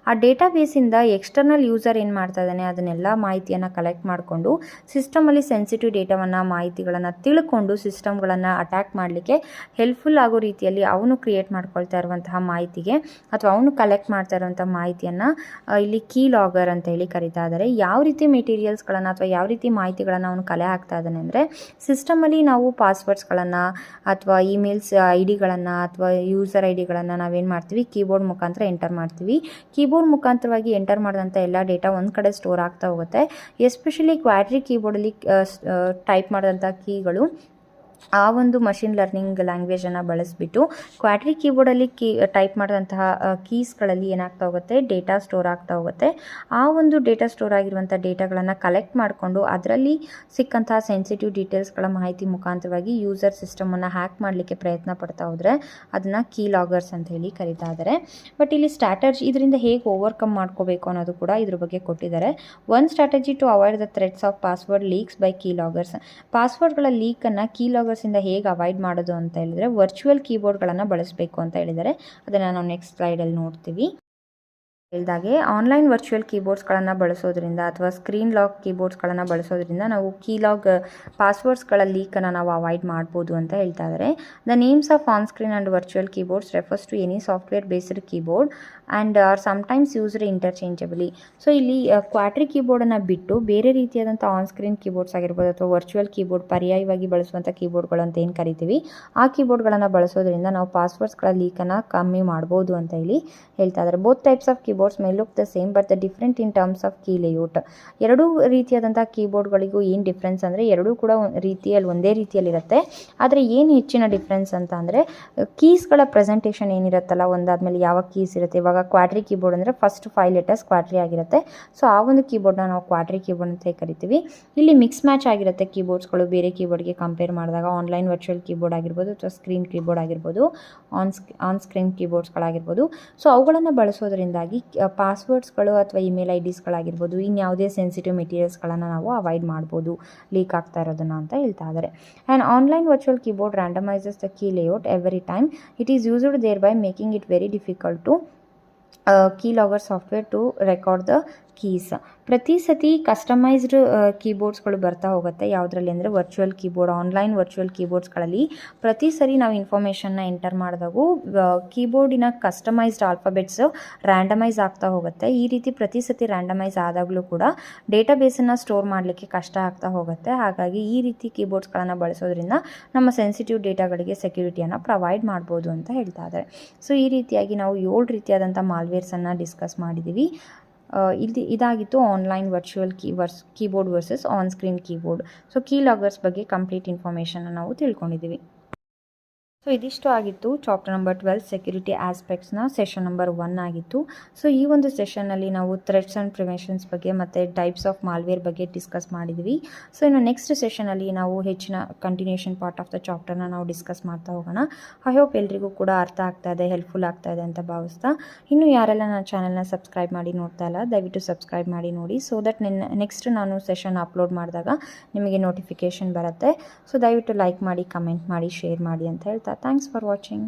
ಆ ಡೇಟಾಬೇಸಿಂದ ಎಕ್ಸ್ಟರ್ನಲ್ ಯೂಸರ್ ಏನು ಮಾಡ್ತಾ ಇದ್ದಾನೆ ಅದನ್ನೆಲ್ಲ ಮಾಹಿತಿಯನ್ನು ಕಲೆಕ್ಟ್ ಮಾಡಿಕೊಂಡು ಸಿಸ್ಟಮಲ್ಲಿ ಸೆನ್ಸಿಟಿವ್ ಡೇಟಾವನ್ನು ಮಾಹಿತಿಗಳನ್ನು ತಿಳ್ಕೊಂಡು ಸಿಸ್ಟಮ್ಗಳನ್ನು ಅಟ್ಯಾಕ್ ಮಾಡಲಿಕ್ಕೆ ಹೆಲ್ಪ್ಫುಲ್ ಆಗೋ ರೀತಿಯಲ್ಲಿ ಅವನು ಕ್ರಿಯೇಟ್ ಮಾಡ್ಕೊಳ್ತಾ ಇರುವಂತಹ ಮಾಹಿತಿಗೆ ಅಥವಾ ಅವನು ಕಲೆಕ್ಟ್ ಮಾಡ್ತಾ ಇರುವಂಥ ಮಾಹಿತಿಯನ್ನು ಇಲ್ಲಿ ಕೀ ಲಾಗರ್ ಅಂತ ಹೇಳಿ ಕರಿತಾ ಇದ್ದಾರೆ. ಯಾವ ರೀತಿ ಮೆಟೀರಿಯಲ್ಸ್ಗಳನ್ನು ಅಥವಾ ಯಾವ ರೀತಿ ಮಾಹಿತಿಗಳನ್ನು ಅವನು ಕಲೆ ಹಾಕ್ತಾ ಇದ್ದಾನೆ ಅಂದರೆ ಸಿಸ್ಟಮಲ್ಲಿ ನಾವು ಪಾಸ್ವರ್ಡ್ಸ್ಗಳನ್ನು ಅಥವಾ ಇಮೇಲ್ಸ್ ಐ ಡಿಗಳನ್ನು ಅಥವಾ ಯೂಸರ್ ಐ ಡಿಗಳನ್ನು ನಾವೇನು ಮಾಡ್ತೀವಿ ಕೀಬೋರ್ಡ್ ಮುಖಾಂತರ ಎಂಟರ್ ಮಾಡ್ತೀವಿ. ಕೀಬೋರ್ಡ್ ಮುಖಾಂತರವಾಗಿ ಎಂಟರ್ ಮಾಡಿದಂಥ ಎಲ್ಲ ಡೇಟಾ ಒಂದು ಕಡೆ ಸ್ಟೋರ್ ಆಗ್ತಾ ಹೋಗುತ್ತೆ. ಎಸ್ಪೆಷಲಿ ಕ್ವಾಡ್ರಿ ಕೀಬೋರ್ಡಲ್ಲಿ ಟೈಪ್ ಮಾಡಿದಂಥ ಕೀಗಳು ಆ ಒಂದು ಮಷಿನ್ ಲರ್ನಿಂಗ್ ಲ್ಯಾಂಗ್ವೇಜನ್ನು ಬಳಸಿಬಿಟ್ಟು ಕ್ವಾಡ್ರಿ ಕೀಬೋರ್ಡಲ್ಲಿ ಟೈಪ್ ಮಾಡಿದಂತಹ ಕೀಸ್ಗಳಲ್ಲಿ ಏನಾಗ್ತಾ ಹೋಗುತ್ತೆ ಡೇಟಾ ಸ್ಟೋರ್ ಆಗ್ತಾ ಹೋಗುತ್ತೆ. ಆ ಒಂದು ಡೇಟಾ ಸ್ಟೋರ್ ಆಗಿರುವಂಥ ಡೇಟಾಗಳನ್ನು ಕಲೆಕ್ಟ್ ಮಾಡಿಕೊಂಡು ಅದರಲ್ಲಿ ಸಿಕ್ಕಂತಹ ಸೆನ್ಸಿಟಿವ್ ಡೀಟೇಲ್ಸ್ಗಳ ಮಾಹಿತಿ ಮುಖಾಂತರವಾಗಿ ಯೂಸರ್ ಸಿಸ್ಟಮನ್ನು ಹ್ಯಾಕ್ ಮಾಡಲಿಕ್ಕೆ ಪ್ರಯತ್ನ ಪಡ್ತಾ ಹೋದರೆ ಅದನ್ನು ಕೀ ಲಾಗರ್ಸ್ ಅಂತ ಹೇಳಿ ಕರಿತಾ ಇದ್ದಾರೆ. ಬಟ್ ಇಲ್ಲಿ ಸ್ಟ್ರಾಟಜಿ ಇದರಿಂದ ಹೇಗೆ ಓವರ್ಕಮ್ ಮಾಡ್ಕೋಬೇಕು ಅನ್ನೋದು ಕೂಡ ಇದ್ರ ಬಗ್ಗೆ ಕೊಟ್ಟಿದ್ದಾರೆ. One strategy to avoid the threats of password leaks by key loggers. ಪಾಸ್ವರ್ಡ್ಗಳ ಲೀಕನ್ನು ಕೀ ಲಾಗರ್ಸ್ ಇಂದ ಹೇಗೆ ಅವಾಯ್ಡ್ ಮಾಡೋದು ಅಂತ ಹೇಳಿದ್ರೆ ವರ್ಚುವಲ್ ಕೀಬೋರ್ಡ್ಗಳನ್ನು ಬಳಸಬೇಕು ಅಂತ ಹೇಳಿದ್ದಾರೆ. ಅದನ್ನು ನಾವು ನೆಕ್ಸ್ಟ್ ಸ್ಲೈಡಲ್ಲಿ ನೋಡ್ತೀವಿ. ಹೇಳಿದಾಗೆ ಆನ್ಲೈನ್ ವರ್ಚುವಲ್ ಕೀಬೋರ್ಡ್ಸ್ಗಳನ್ನು ಬಳಸೋದ್ರಿಂದ ಅಥವಾ ಸ್ಕ್ರೀನ್ ಲಾಕ್ ಕೀಬೋರ್ಡ್ಸ್ಗಳನ್ನು ಬಳಸೋದ್ರಿಂದ ನಾವು ಕೀಲಾಗ್ ಪಾಸ್ವರ್ಡ್ಸ್ಗಳ ಲೀಕನ್ನು ನಾವು ಅವಾಯ್ಡ್ ಮಾಡ್ಬೋದು ಅಂತ ಹೇಳ್ತಾ ಇದ್ದಾರೆ. The names of on screen and virtual keyboards refers to any software based keyboard and are sometimes used interchangeably. So ಇಲ್ಲಿ ಕ್ವಾಡ್ರಿ ಕೀಬೋರ್ಡನ್ನು ಬಿಟ್ಟು ಬೇರೆ ರೀತಿಯಾದಂಥ ಆನ್ ಸ್ಕ್ರೀನ್ ಕೀಬೋರ್ಡ್ಸ್ ಆಗಿರ್ಬೋದು ಅಥವಾ ವರ್ಚುವಲ್ ಕೀಬೋರ್ಡ್ ಪರ್ಯಾಯವಾಗಿ ಬಳಸುವಂಥ ಕೀಬೋರ್ಡ್ಗಳು ಅಂತ ಏನು ಕರಿತೀವಿ ಆ ಕೀಬೋರ್ಡ್ಗಳನ್ನು ಬಳಸೋದ್ರಿಂದ ನಾವು ಪಾಸ್ವರ್ಡ್ಸ್ಗಳ ಲೀಕನ್ನು ಕಮ್ಮಿ ಮಾಡ್ಬೋದು ಅಂತ ಹೇಳಿ ಹೇಳ್ತಾ ಇದ್ದಾರೆ. Both types of keyboards May look the same but the different in terms of key layout. ಎರಡೂ ರೀತಿಯಾದಂಥ ಕೀಬೋರ್ಡ್ಗಳಿಗೂ ಏನು ಡಿಫ್ರೆನ್ಸ್ ಅಂದರೆ ಎರಡೂ ಕೂಡ ಒಂದೇ ರೀತಿಯಲ್ಲಿರುತ್ತೆ. ಆದರೆ ಏನು ಹೆಚ್ಚಿನ ಡಿಫ್ರೆನ್ಸ್ ಅಂತ ಅಂದರೆ ಕೀಸ್ಗಳ ಪ್ರೆಸೆಂಟೇಷನ್ ಏನಿರುತ್ತಲ್ಲ ಒಂದಾದ್ಮೇಲೆ ಯಾವ ಕೀಸ್ ಇರುತ್ತೆ. ಇವಾಗ ಕ್ವಾಡ್ರಿ ಕೀಬೋರ್ಡ್ ಅಂದರೆ ಫಸ್ಟ್ 5 ಲೆಟರ್ಸ್ ಕ್ವಾಡ್ರಿ ಆಗಿರುತ್ತೆ. ಸೊ ಆ ಒಂದು ಕೀಬೋರ್ಡ್ನ ನಾವು ಕ್ವಾಡ್ರಿ ಕೀಬೋರ್ಡ್ ಅಂತ ಕರಿತೀವಿ. ಇಲ್ಲಿ ಮಿಕ್ಸ್ ಮ್ಯಾಚ್ ಆಗಿರುತ್ತೆ ಕೀಬೋರ್ಡ್ಸ್ಗಳು ಬೇರೆ ಕೀಬೋರ್ಡ್ಗೆ ಕಂಪೇರ್ ಮಾಡಿದಾಗ. ಆನ್ಲೈನ್ ವರ್ಚುವಲ್ ಕೀಬೋರ್ಡ್ ಆಗಿರ್ಬೋದು ಅಥವಾ ಸ್ಕ್ರೀನ್ ಕೀಬೋರ್ಡ್ ಆಗಿರ್ಬೋದು ಆನ್ ಸ್ಕ್ರೀನ್ ಕೀಬೋರ್ಡ್ಸ್ಗಳಾಗಿರ್ಬೋದು. ಸೊ ಅವುಗಳನ್ನು ಬಳಸೋದ್ರಿಂದಾಗಿ ಪಾಸ್ವರ್ಡ್ಸ್ಗಳು ಅಥವಾ ಇಮೇಲ್ ಐ ಡಿಸ್ಗಳಾಗಿರ್ಬೋದು ಇನ್ಯಾವುದೇ ಸೆನ್ಸಿಟಿವ್ ಮೆಟೀರಿಯಲ್ಸ್ಗಳನ್ನು ನಾವು ಅವಾಯ್ಡ್ ಮಾಡ್ಬೋದು ಲೀಕ್ ಆಗ್ತಾ ಇರೋದನ್ನು ಅಂತ ಹೇಳ್ತಾ ಇದ್ದಾರೆ. And online virtual keyboard randomizes the key layout every time it is used thereby making it very difficult to keylogger software to record the keys. ಪ್ರತಿ ಸತಿ ಕಸ್ಟಮೈಸ್ಡ್ ಕೀಬೋರ್ಡ್ಸ್ಗಳು ಬರ್ತಾ ಹೋಗುತ್ತೆ. ಯಾವುದರಲ್ಲಿ ಅಂದರೆ ವರ್ಚುವಲ್ ಕೀಬೋರ್ಡ್, ಆನ್ಲೈನ್ ವರ್ಚುವಲ್ ಕೀಬೋರ್ಡ್ಸ್ಗಳಲ್ಲಿ ಪ್ರತಿ ಸರಿ ನಾವು ಇನ್ಫಾರ್ಮೇಷನ್ನ ಎಂಟರ್ ಮಾಡಿದಾಗೂ ಕೀಬೋರ್ಡಿನ ಕಸ್ಟಮೈಸ್ಡ್ ಆಲ್ಫಾಬೆಟ್ಸ್ ರ್ಯಾಂಡಮೈಸ್ ಆಗ್ತಾ ಹೋಗುತ್ತೆ. ಈ ರೀತಿ ಪ್ರತಿ ಸತಿ ರ್ಯಾಂಡಮೈಸ್ ಆದಾಗಲೂ ಕೂಡ ಡೇಟಾಬೇಸನ್ನು ಸ್ಟೋರ್ ಮಾಡಲಿಕ್ಕೆ ಕಷ್ಟ ಆಗ್ತಾ ಹೋಗುತ್ತೆ. ಹಾಗಾಗಿ ಈ ರೀತಿ ಕೀಬೋರ್ಡ್ಸ್ಗಳನ್ನು ಬಳಸೋದ್ರಿಂದ ನಮ್ಮ ಸೆನ್ಸಿಟಿವ್ ಡೇಟಾಗಳಿಗೆ ಸೆಕ್ಯೂರಿಟಿಯನ್ನು ಪ್ರೊವೈಡ್ ಮಾಡ್ಬೋದು ಅಂತ ಹೇಳ್ತಾ ಇದ್ದಾರೆ. ಸೊ ಈ ರೀತಿಯಾಗಿ ನಾವು 7 ರೀತಿಯಾದಂಥ ಮಾಲ್ವೇರ್ಸನ್ನು ಡಿಸ್ಕಸ್ ಮಾಡಿದ್ದೀವಿ. ಇದಾಗಿತ್ತು online virtual keyboard versus on screen keyboard. So key loggers ಬಗ್ಗೆ ಕಂಪ್ಲೀಟ್ ಇನ್ಫಾರ್ಮೇಷನ್ನ ನಾವು ತಿಳ್ಕೊಂಡಿದ್ದೀವಿ. ಸೊ ಇದಿಷ್ಟು ಆಗಿತ್ತು ಚಾಪ್ಟರ್ ನಂಬರ್ 12 ಸೆಕ್ಯೂರಿಟಿ ಆಸ್ಪೆಕ್ಟ್ಸ್ನ ಸೆಷನ್ ನಂಬರ್ 1 ಆಗಿತ್ತು. ಸೊ ಈ ಒಂದು ಸೆಷನ್ನಲ್ಲಿ ನಾವು ಥ್ರೆಟ್ಸ್ ಆ್ಯಂಡ್ ಪ್ರಿವೆನ್ಷನ್ಸ್ ಬಗ್ಗೆ ಮತ್ತು ಟೈಪ್ಸ್ ಆಫ್ ಮಾಲ್ವೇರ್ ಬಗ್ಗೆ ಡಿಸ್ಕಸ್ ಮಾಡಿದ್ದೀವಿ. ಸೊ ಇನ್ನು ನೆಕ್ಸ್ಟ್ ಸೆಷನಲ್ಲಿ ನಾವು ಹೆಚ್ಚಿನ ಕಂಟಿನ್ಯೂಷನ್ ಪಾರ್ಟ್ ಆಫ್ ದ ಚಾಪ್ಟರ್ನ ನಾವು ಡಿಸ್ಕಸ್ ಮಾಡ್ತಾ ಹೋಗೋಣ. ಐ ಹೋಪ್ ಎಲ್ರಿಗೂ ಕೂಡ ಅರ್ಥ ಆಗ್ತಾ ಇದೆ, ಹೆಲ್ಪ್ಫುಲ್ ಆಗ್ತಾ ಇದೆ ಅಂತ ಭಾವಿಸ್ತಾ, ಇನ್ನು ಯಾರೆಲ್ಲ ನನ್ನ ಚಾನಲ್ನ ಸಬ್ಸ್ಕ್ರೈಬ್ ಮಾಡಿ ನೋಡ್ತಾ ಇಲ್ಲ ದಯವಿಟ್ಟು ಸಬ್ಸ್ಕ್ರೈಬ್ ಮಾಡಿ ನೋಡಿ. ಸೊ ದಟ್ ನೆಕ್ಸ್ಟ್ ನಾನು ಸೆಷನ್ ಅಪ್ಲೋಡ್ ಮಾಡಿದಾಗ ನಿಮಗೆ ನೋಟಿಫಿಕೇಷನ್ ಬರುತ್ತೆ. ಸೊ ದಯವಿಟ್ಟು ಲೈಕ್ ಮಾಡಿ, ಕಮೆಂಟ್ ಮಾಡಿ, ಶೇರ್ ಮಾಡಿ ಅಂತ ಹೇಳ್ತಾ ಥ್ಯಾಂಕ್ಸ್ ಫಾರ್ ವಾಚಿಂಗ್.